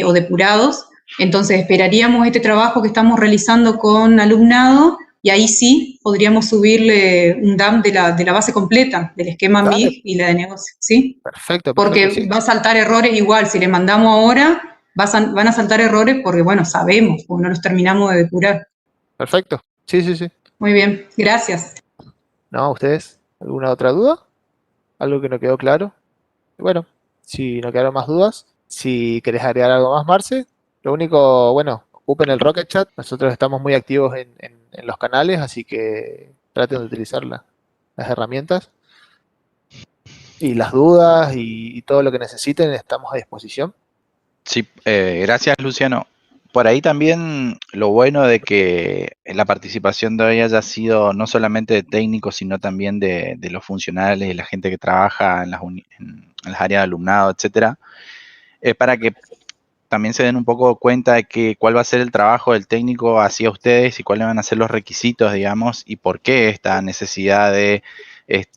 o depurados. Entonces esperaríamos este trabajo que estamos realizando con alumnado y ahí sí podríamos subirle un DAM de la base completa, del esquema Dale. MIG y la de negocio, ¿sí? Perfecto, Porque sí. va a saltar errores igual, si le mandamos ahora, van a saltar errores porque, bueno, sabemos, porque no los terminamos de depurar. Perfecto. Sí. Muy bien, gracias. ¿No? ¿Ustedes? ¿Alguna otra duda? ¿Algo que no quedó claro? Bueno, si no quedaron más dudas, si querés agregar algo más, Marce, lo único, bueno, ocupen el Rocket Chat, nosotros estamos muy activos en los canales, así que traten de utilizar las herramientas y las dudas y todo lo que necesiten, estamos a disposición. Sí, gracias Luciano. Por ahí también lo bueno de que la participación de hoy haya sido no solamente de técnicos, sino también de los funcionales y la gente que trabaja en las áreas de alumnado, etcétera, para que también se den un poco cuenta de cuál va a ser el trabajo del técnico hacia ustedes y cuáles van a ser los requisitos, digamos, y por qué esta necesidad de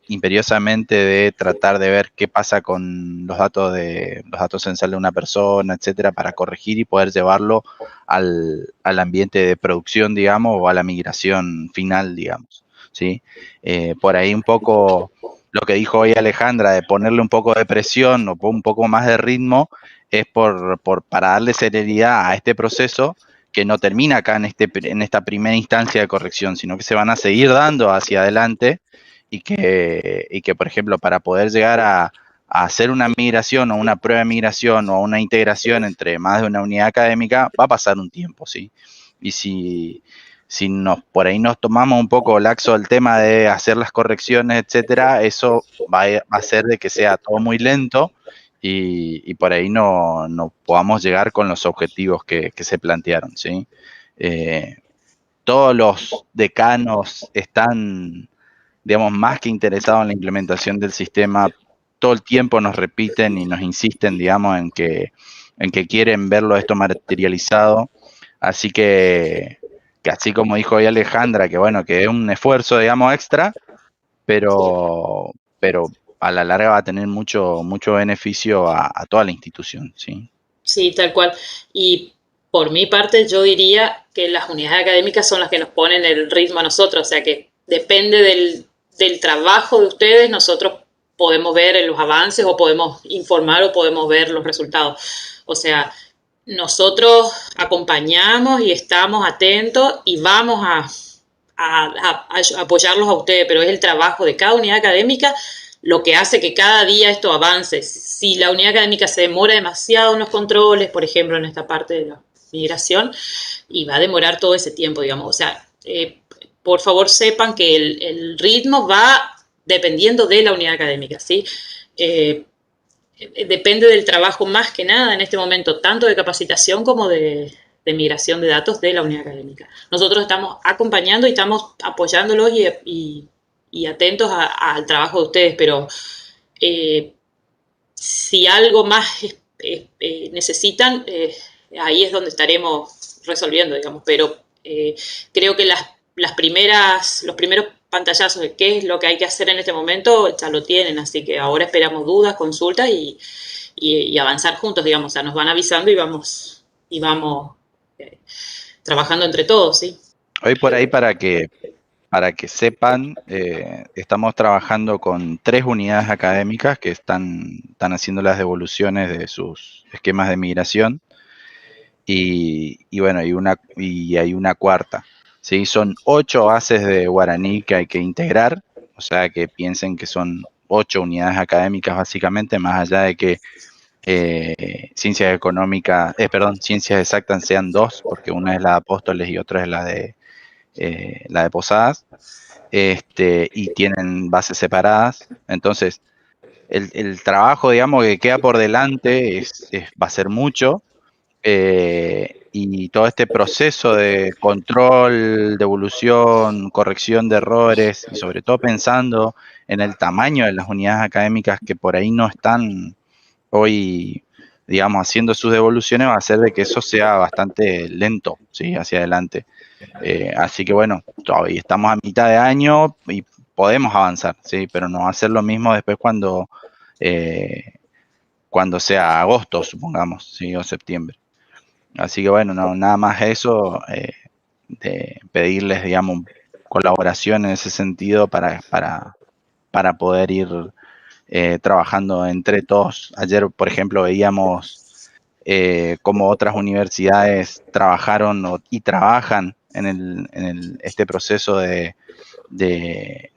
imperiosamente de tratar de ver qué pasa con los datos sensibles de una persona, etcétera, para corregir y poder llevarlo al ambiente de producción, digamos, o a la migración final, digamos, ¿sí? Por ahí un poco lo que dijo hoy Alejandra, de ponerle un poco de presión o un poco más de ritmo, es para darle celeridad a este proceso que no termina acá en esta primera instancia de corrección, sino que se van a seguir dando hacia adelante y que por ejemplo, para poder llegar a hacer una migración o una prueba de migración o una integración entre más de una unidad académica, va a pasar un tiempo, ¿sí? Y si por ahí nos tomamos un poco laxo el tema de hacer las correcciones, etcétera, eso va a hacer de que sea todo muy lento y por ahí no podamos llegar con los objetivos que se plantearon, ¿sí? Todos los decanos están, digamos, más que interesados en la implementación del sistema. Todo el tiempo nos repiten y nos insisten, digamos, en que quieren verlo esto materializado. Así que así como dijo hoy Alejandra, que bueno, que es un esfuerzo, digamos, extra, pero a la larga va a tener mucho beneficio a toda la institución, ¿sí? Sí, tal cual. Y por mi parte, yo diría que las unidades académicas son las que nos ponen el ritmo a nosotros, o sea que depende del trabajo de ustedes, nosotros podemos ver los avances o podemos informar o podemos ver los resultados. O sea, nosotros acompañamos y estamos atentos y vamos a apoyarlos a ustedes, pero es el trabajo de cada unidad académica lo que hace que cada día esto avance. Si la unidad académica se demora demasiado en los controles, por ejemplo, en esta parte de la migración, y va a demorar todo ese tiempo, digamos. O sea, por favor sepan que el ritmo va dependiendo de la unidad académica, ¿sí? Depende del trabajo más que nada en este momento, tanto de capacitación como de migración de datos de la unidad académica. Nosotros estamos acompañando y estamos apoyándolos y atentos al trabajo de ustedes, pero si algo más necesitan, ahí es donde estaremos resolviendo, digamos, pero creo que los primeros pantallazos de qué es lo que hay que hacer en este momento ya lo tienen, así que ahora esperamos dudas, consultas y avanzar juntos, digamos, o sea, nos van avisando y vamos trabajando entre todos, ¿sí? Hoy por ahí para que sepan, estamos trabajando con 3 unidades académicas que están haciendo las devoluciones de sus esquemas de migración y bueno, y hay una cuarta, ¿sí? Son 8 bases de guaraní que hay que integrar, o sea que piensen que son 8 unidades académicas básicamente, más allá de que ciencias exactas sean 2, porque una es la de Apóstoles y otra es la de Posadas, y tienen bases separadas. Entonces, el trabajo, digamos, que queda por delante va a ser mucho, y todo este proceso de control, devolución, corrección de errores, y sobre todo pensando en el tamaño de las unidades académicas que por ahí no están hoy, digamos, haciendo sus devoluciones, va a hacer de que eso sea bastante lento, ¿sí? Hacia adelante. Así que bueno, todavía estamos a mitad de año y podemos avanzar, ¿sí? Pero no va a ser lo mismo después cuando sea agosto, supongamos, ¿sí? O septiembre. Así que bueno, nada más eso, de pedirles, digamos, colaboración en ese sentido para poder ir trabajando entre todos. Ayer, por ejemplo, veíamos cómo otras universidades trabajaron y trabajan en este proceso de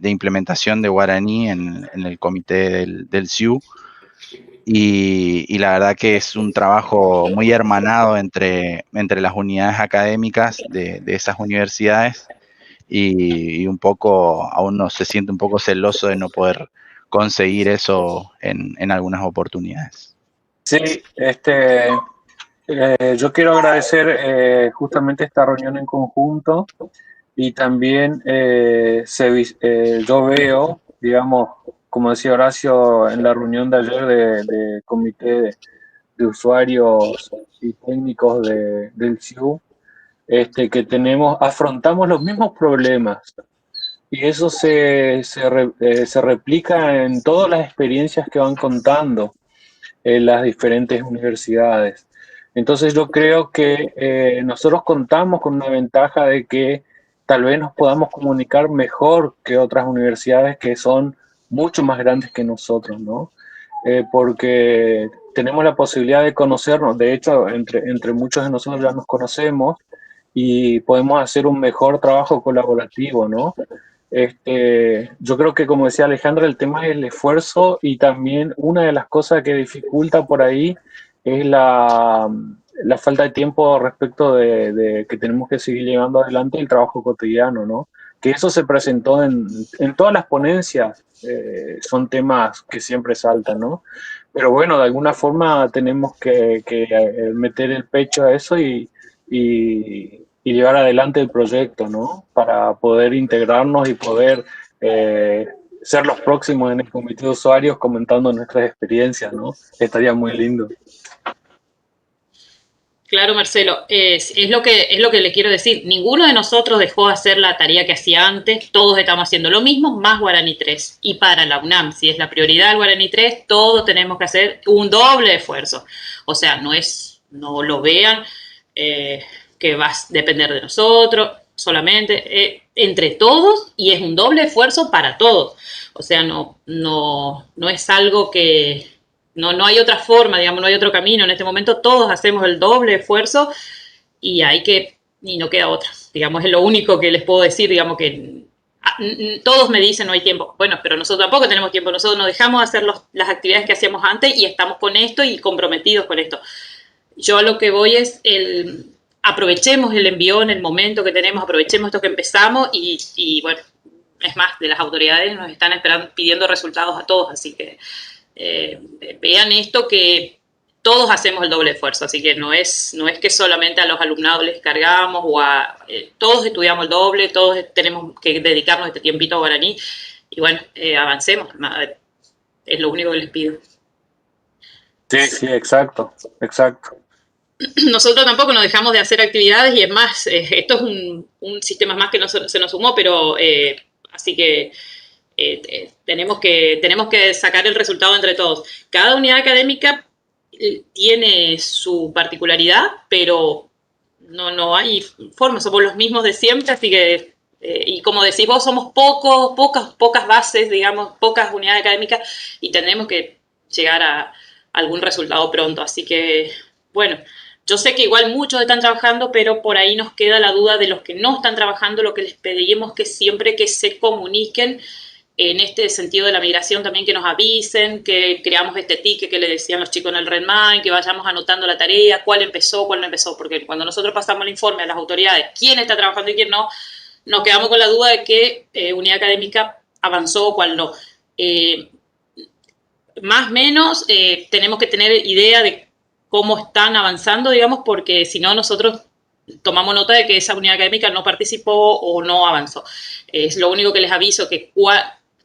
implementación de guaraní en el comité del CIU. Y la verdad que es un trabajo muy hermanado entre las unidades académicas de esas universidades y un poco, a uno se siente un poco celoso de no poder conseguir eso en algunas oportunidades. Sí, yo quiero agradecer justamente esta reunión en conjunto y también yo veo, digamos, como decía Horacio en la reunión de ayer de comité de usuarios y técnicos del CIU, que afrontamos los mismos problemas y eso se replica en todas las experiencias que van contando en las diferentes universidades. Entonces yo creo que nosotros contamos con una ventaja de que tal vez nos podamos comunicar mejor que otras universidades que son mucho más grandes que nosotros, ¿no? Porque tenemos la posibilidad de conocernos, de hecho, entre muchos de nosotros ya nos conocemos y podemos hacer un mejor trabajo colaborativo, ¿no? Yo creo que, como decía Alejandra, el tema es el esfuerzo y también una de las cosas que dificulta por ahí es la falta de tiempo respecto de que tenemos que seguir llevando adelante el trabajo cotidiano, ¿no? Que eso se presentó en todas las ponencias, son temas que siempre saltan, ¿no? Pero bueno, de alguna forma tenemos que meter el pecho a eso y llevar adelante el proyecto, ¿no? Para poder integrarnos y poder ser los próximos en el comité de usuarios comentando nuestras experiencias, ¿no? Estaría muy lindo. Claro, Marcelo, es lo que le quiero decir. Ninguno de nosotros dejó de hacer la tarea que hacía antes, todos estamos haciendo lo mismo, más Guaraní 3. Y para la UNAM, si es la prioridad el Guaraní 3, todos tenemos que hacer un doble esfuerzo. O sea, no lo vean que va a depender de nosotros solamente, entre todos, y es un doble esfuerzo para todos. O sea, no es algo que no hay otra forma, digamos, no hay otro camino. En este momento todos hacemos el doble esfuerzo y y no queda otra. Digamos, es lo único que les puedo decir, digamos que todos me dicen no hay tiempo. Bueno, pero nosotros tampoco tenemos tiempo. Nosotros nos dejamos de hacer las actividades que hacíamos antes y estamos con esto y comprometidos con esto. Yo a lo que voy es aprovechemos el envión, el momento que tenemos, aprovechemos esto que empezamos y bueno, es más, de las autoridades nos están esperando, pidiendo resultados a todos, así que vean esto que todos hacemos el doble esfuerzo, así que no es que solamente a los alumnados les cargamos todos estudiamos el doble, todos tenemos que dedicarnos este tiempito a Guaraní y bueno, avancemos, es lo único que les pido. Sí, exacto. Nosotros tampoco nos dejamos de hacer actividades y es más, esto es un sistema más que se nos sumó, pero así que tenemos que sacar el resultado entre todos. Cada unidad académica tiene su particularidad, pero no hay forma, somos los mismos de siempre, así que, y como decís vos, somos pocas bases, digamos, pocas unidades académicas y tendremos que llegar a algún resultado pronto, así que, bueno, yo sé que igual muchos están trabajando, pero por ahí nos queda la duda de los que no están trabajando, lo que les pedimos que siempre que se comuniquen en este sentido de la migración también que nos avisen, que creamos este ticket que le decían los chicos en el Redmine, que vayamos anotando la tarea, cuál empezó, cuál no empezó, porque cuando nosotros pasamos el informe a las autoridades, quién está trabajando y quién no, nos quedamos con la duda de qué unidad académica avanzó o cuál no. Más o menos tenemos que tener idea de cómo están avanzando, digamos, porque si no nosotros tomamos nota de que esa unidad académica no participó o no avanzó. Es lo único que les aviso, que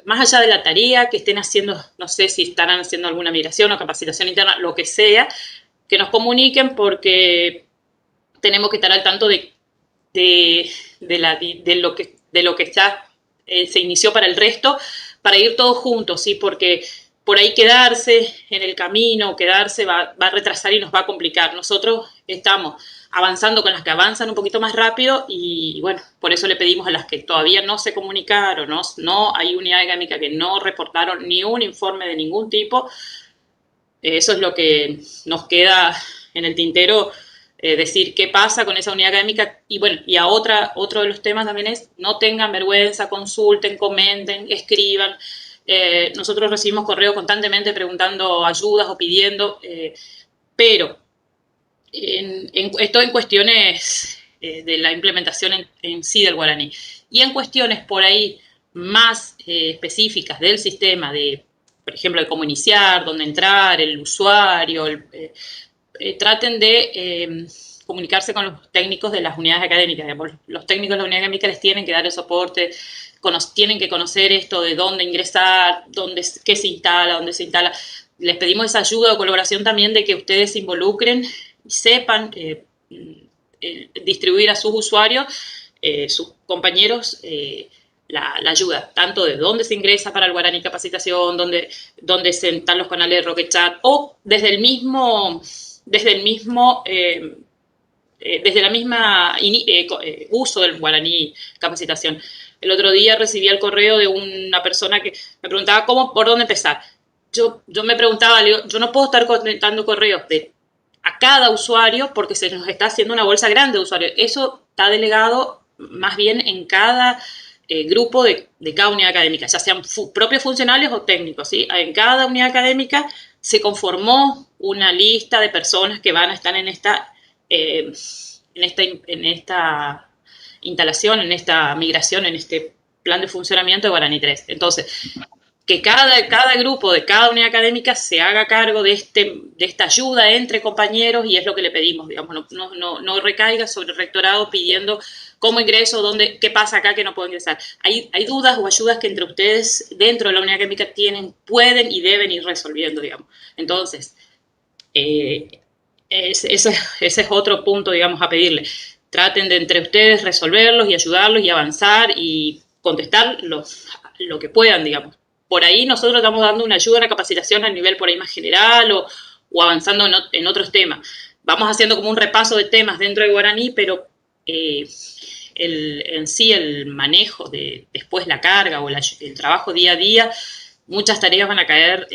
más allá de la tarea que estén haciendo, no sé si estarán haciendo alguna migración o capacitación interna, lo que sea, que nos comuniquen porque tenemos que estar al tanto de lo que ya se inició para el resto, para ir todos juntos, ¿sí? Porque por ahí quedarse en el camino, quedarse va a retrasar y nos va a complicar. Nosotros estamos avanzando con las que avanzan un poquito más rápido y bueno, por eso le pedimos a las que todavía no se comunicaron, no hay unidad académica que no reportaron ni un informe de ningún tipo. Eso es lo que nos queda en el tintero, decir qué pasa con esa unidad académica y bueno, y otro de los temas también es no tengan vergüenza, consulten, comenten, escriban. Nosotros recibimos correos constantemente preguntando ayudas o pidiendo, pero esto en cuestiones de la implementación en sí del guaraní. Y en cuestiones por ahí más específicas del sistema, por ejemplo, de cómo iniciar, dónde entrar, el usuario, traten de comunicarse con los técnicos de las unidades académicas. Digamos, los técnicos de la unidad académica les tienen que dar el soporte, tienen que conocer esto de dónde ingresar, qué se instala, dónde se instala. Les pedimos esa ayuda o colaboración también de que ustedes se involucren y sepan distribuir a sus usuarios, sus compañeros, la ayuda, tanto de dónde se ingresa para el Guaraní Capacitación, dónde están los canales de Rocket Chat, o desde la misma uso del Guaraní Capacitación. El otro día recibí el correo de una persona que me preguntaba por dónde empezar. Yo me preguntaba, yo no puedo estar contestando correos a cada usuario porque se nos está haciendo una bolsa grande de usuarios. Eso está delegado más bien en cada grupo de cada unidad académica, ya sean propios funcionales o técnicos, ¿sí? En cada unidad académica se conformó una lista de personas que van a estar en esta instalación, en esta migración, en este plan de funcionamiento de Guaraní 3. Entonces, que cada grupo de cada unidad académica se haga cargo de esta ayuda entre compañeros, y es lo que le pedimos, digamos, no recaiga sobre el rectorado pidiendo cómo ingreso, qué pasa acá que no puedo ingresar. Hay dudas o ayudas que entre ustedes dentro de la unidad académica pueden y deben ir resolviendo, digamos. Entonces, ese es otro punto, digamos, a pedirle. Traten de entre ustedes resolverlos y ayudarlos y avanzar y contestar lo que puedan, digamos. Por ahí nosotros estamos dando una ayuda, una capacitación a nivel por ahí más general o avanzando en otros temas. Vamos haciendo como un repaso de temas dentro de Guaraní, pero en sí el manejo de después la carga o el trabajo día a día, muchas tareas van a caer,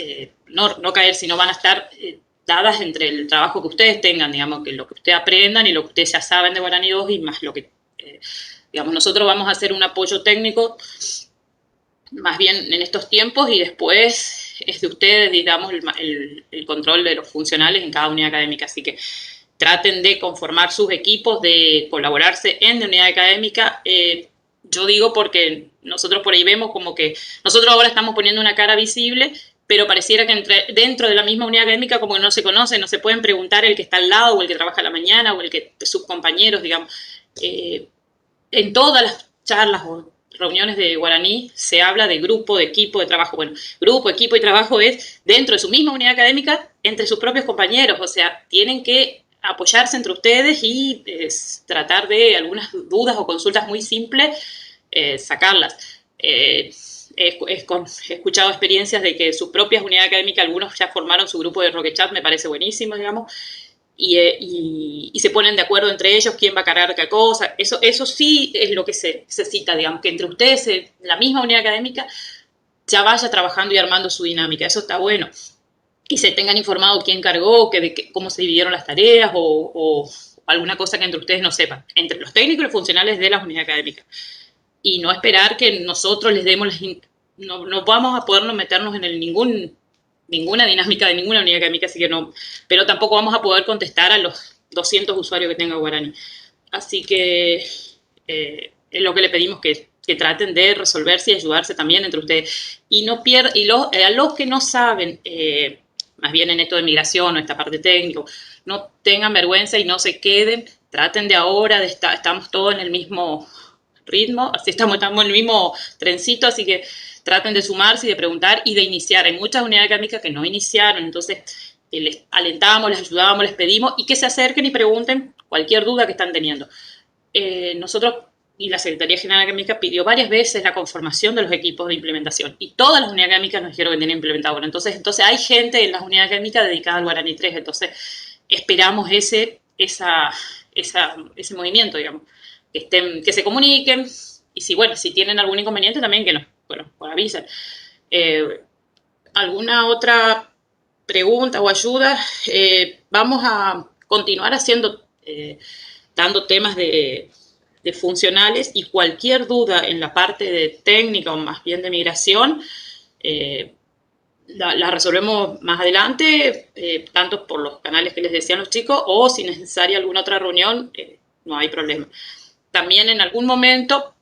no caer, sino van a estar dadas entre el trabajo que ustedes tengan, digamos, que lo que ustedes aprendan y lo que ustedes ya saben de Guaraní 2 y más lo que, digamos, nosotros vamos a hacer un apoyo técnico más bien en estos tiempos y después es de ustedes, digamos, el control de los funcionales en cada unidad académica. Así que traten de conformar sus equipos, de colaborarse en la unidad académica. Yo digo porque nosotros por ahí vemos como que nosotros ahora estamos poniendo una cara visible, pero pareciera que dentro de la misma unidad académica como que no se conocen, no se pueden preguntar el que está al lado o el que trabaja a la mañana o el que sus compañeros, digamos. En todas las charlas o reuniones de Guaraní se habla de grupo, de equipo, de trabajo. Bueno, grupo, equipo y trabajo es dentro de su misma unidad académica entre sus propios compañeros. O sea, tienen que apoyarse entre ustedes y tratar de algunas dudas o consultas muy simples, sacarlas. He escuchado experiencias de que sus propias unidades académicas, algunos ya formaron su grupo de Rocket Chat, me parece buenísimo, digamos, y se ponen de acuerdo entre ellos quién va a cargar qué cosa. Eso sí es lo que se necesita, digamos, que entre ustedes, la misma unidad académica, ya vaya trabajando y armando su dinámica. Eso está bueno. Y se tengan informado quién cargó, cómo se dividieron las tareas o alguna cosa que entre ustedes no sepan, entre los técnicos y los funcionales de las unidades académicas. Y no esperar que nosotros les demos no vamos a podernos meternos en ninguna dinámica de ninguna unidad académica, así que no, pero tampoco vamos a poder contestar a los 200 usuarios que tenga Guaraní. Así que es lo que le pedimos, que traten de resolverse y ayudarse también entre ustedes. Y no a los que no saben, más bien en esto de migración o esta parte técnica, no tengan vergüenza y no se queden, traten de ahora, estamos todos en el mismo ritmo, así estamos en el mismo trencito, así que traten de sumarse y de preguntar y de iniciar. Hay muchas unidades académicas que no iniciaron, entonces les alentamos, les ayudamos, les pedimos y que se acerquen y pregunten cualquier duda que están teniendo. Nosotros y la Secretaría General Académica pidió varias veces la conformación de los equipos de implementación y todas las unidades académicas nos dijeron que tenían implementado. Bueno, entonces hay gente en las unidades académicas dedicada al Guaraní 3, entonces esperamos ese movimiento, digamos, que se comuniquen y si tienen algún inconveniente también que nos avisen. ¿Alguna otra pregunta o ayuda? Vamos a continuar dando temas de funcionales y cualquier duda en la parte de técnica o más bien de migración, la resolvemos más adelante, tanto por los canales que les decían los chicos o si es necesaria alguna otra reunión, no hay problema. También en algún momento,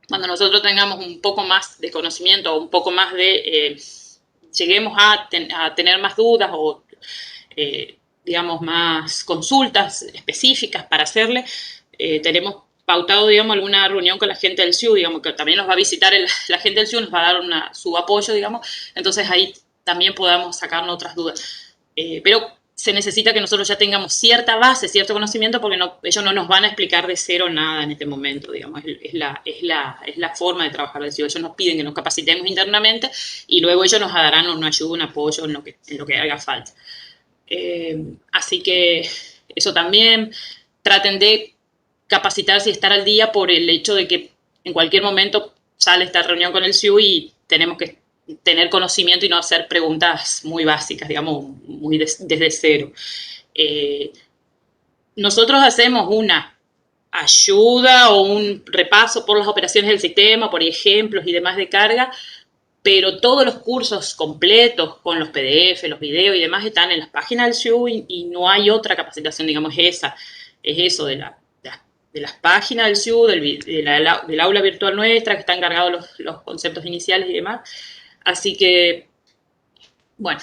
cuando nosotros tengamos un poco más de conocimiento o un poco más lleguemos a tener más dudas o, digamos, más consultas específicas para hacerle, tenemos pautado, digamos, alguna reunión con la gente del CIU, digamos, que también nos va a visitar la gente del CIU, nos va a dar su apoyo, digamos, entonces ahí también podamos sacarnos otras dudas. Pero se necesita que nosotros ya tengamos cierta base, cierto conocimiento, porque ellos no nos van a explicar de cero nada en este momento, digamos, es la forma de trabajar del CIU. Ellos nos piden que nos capacitemos internamente y luego ellos nos darán una ayuda, un apoyo en lo que haga falta. Así que eso también, traten de capacitarse y estar al día por el hecho de que en cualquier momento sale esta reunión con el SIU y tenemos que tener conocimiento y no hacer preguntas muy básicas, digamos, muy desde cero. Nosotros hacemos una ayuda o un repaso por las operaciones del sistema, por ejemplos y demás de carga, pero todos los cursos completos con los PDF, los videos y demás están en las páginas del SIU y no hay otra capacitación, digamos, es eso de las páginas del SIU, del aula virtual nuestra, que están cargados los conceptos iniciales y demás. Así que, bueno,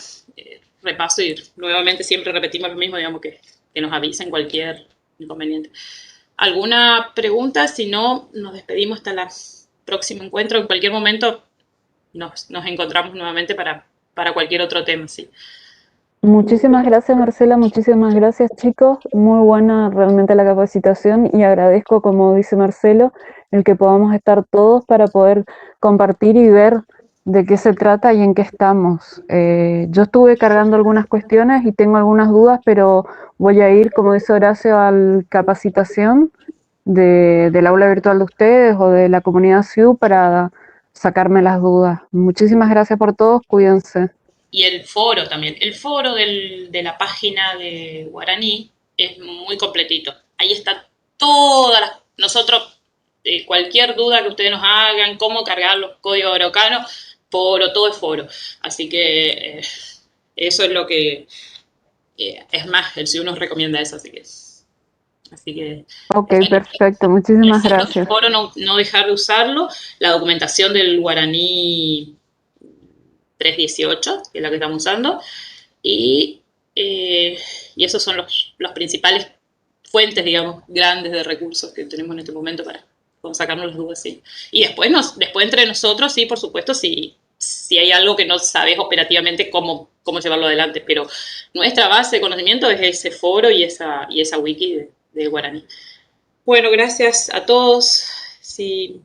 repaso y nuevamente siempre repetimos lo mismo, digamos, que nos avisen cualquier inconveniente. ¿Alguna pregunta? Si no, nos despedimos hasta el próximo encuentro. En cualquier momento nos encontramos nuevamente para cualquier otro tema, sí. Muchísimas gracias, Marcela, muchísimas gracias, chicos. Muy buena realmente la capacitación y agradezco, como dice Marcelo, el que podamos estar todos para poder compartir y ver de qué se trata y en qué estamos. Yo estuve cargando algunas cuestiones y tengo algunas dudas, pero voy a ir, como dice Horacio, a la capacitación del aula virtual de ustedes o de la comunidad SIU para sacarme las dudas. Muchísimas gracias por todos, cuídense. Y el foro también. El foro de la página de Guaraní es muy completito. Ahí está nosotros, cualquier duda que ustedes nos hagan, cómo cargar los códigos orocanos, todo es foro. Así que eso es lo que, es más, el SIU nos recomienda eso, así que ok, perfecto, muchísimas gracias. El foro no dejar de usarlo, la documentación del Guaraní 318, que es la que estamos usando, y esos son los principales fuentes, digamos, grandes de recursos que tenemos en este momento para sacarnos las dudas, sí. Y después entre nosotros, sí, por supuesto, si hay algo que no sabes operativamente cómo llevarlo adelante, pero nuestra base de conocimiento es ese foro y esa wiki de Guaraní. Bueno, gracias a todos, sí,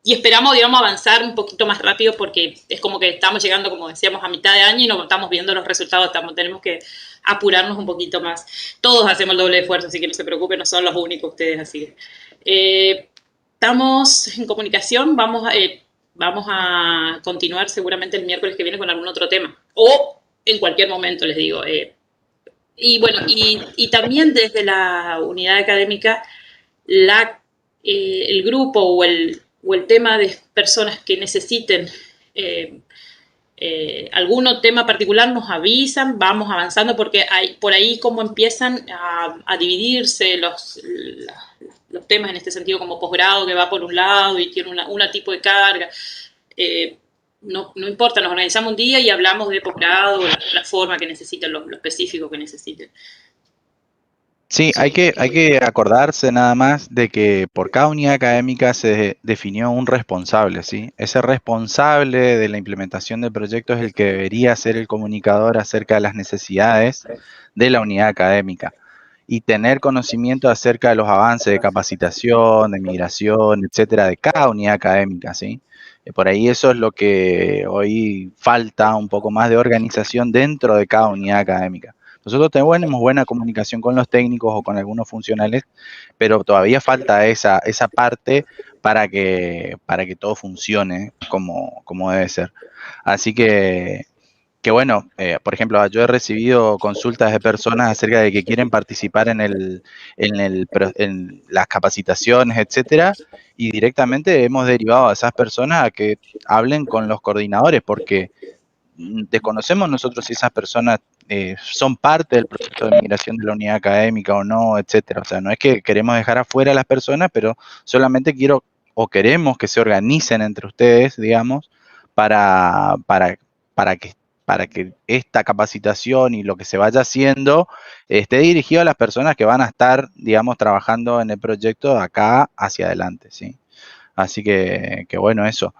y esperamos, digamos, avanzar un poquito más rápido porque es como que estamos llegando, como decíamos, a mitad de año y no estamos viendo los resultados, tenemos que apurarnos un poquito más. Todos hacemos el doble esfuerzo, así que no se preocupen, no son los únicos ustedes, así que estamos en comunicación, vamos a continuar seguramente el miércoles que viene con algún otro tema, o en cualquier momento, les digo. Y bueno, y también desde la unidad académica, el grupo o el tema de personas que necesiten algún tema particular nos avisan, vamos avanzando porque por ahí como empiezan a dividirse los temas en este sentido, como posgrado que va por un lado y tiene una tipo de carga. No importa, nos organizamos un día y hablamos de posgrado, la forma que necesiten, lo específico que necesiten. Sí, hay que acordarse nada más de que por cada unidad académica se definió un responsable, ¿sí? Ese responsable de la implementación del proyecto es el que debería ser el comunicador acerca de las necesidades de la unidad académica y tener conocimiento acerca de los avances de capacitación, de migración, etcétera, de cada unidad académica, ¿sí? Por ahí eso es lo que hoy falta, un poco más de organización dentro de cada unidad académica. Nosotros tenemos buena comunicación con los técnicos o con algunos funcionales, pero todavía falta esa parte para que todo funcione como debe ser. Así que bueno, por ejemplo, yo he recibido consultas de personas acerca de que quieren participar en las capacitaciones, etcétera, y directamente hemos derivado a esas personas a que hablen con los coordinadores, porque desconocemos nosotros si esas personas son parte del proceso de migración de la unidad académica o no, etcétera. O sea, no es que queremos dejar afuera a las personas, pero solamente queremos que se organicen entre ustedes, digamos, para que esta capacitación y lo que se vaya haciendo esté dirigido a las personas que van a estar, digamos, trabajando en el proyecto de acá hacia adelante, ¿sí? Así que bueno, eso.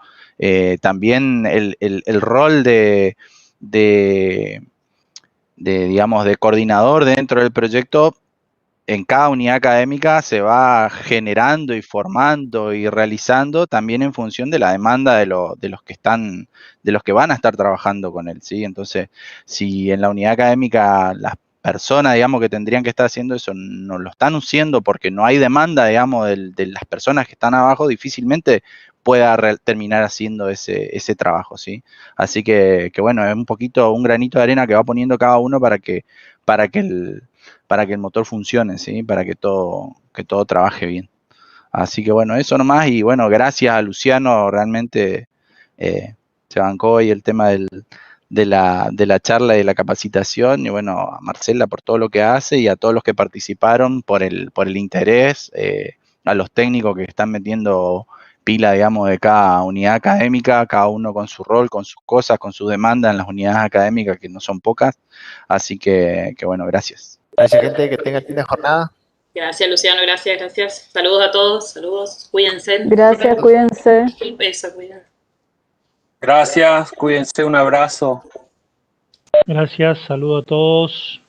También el rol digamos, de coordinador dentro del proyecto en cada unidad académica se va generando y formando y realizando también en función de la demanda de los que van a estar trabajando con él, ¿sí? Entonces, si en la unidad académica personas, digamos, que tendrían que estar haciendo eso no lo están haciendo porque no hay demanda, digamos, de las personas que están abajo, difícilmente pueda terminar haciendo ese trabajo, ¿sí? Así que bueno, es un poquito, un granito de arena que va poniendo cada uno para que el motor funcione, ¿sí? Para que todo trabaje bien. Así que bueno, eso nomás, y bueno, gracias a Luciano, realmente se bancó hoy el tema de la charla y de la capacitación, y bueno, a Marcela por todo lo que hace, y a todos los que participaron por el interés, a los técnicos que están metiendo pila, digamos, de cada unidad académica, cada uno con su rol, con sus cosas, con sus demandas en las unidades académicas, que no son pocas. Así que bueno, gracias. Gracias, gente, que tengan linda jornada. Gracias, Luciano, gracias. Saludos a todos, saludos, cuídense. Gracias, cuídense. Un beso, cuídense. Gracias, cuídense, un abrazo. Gracias, saludo a todos.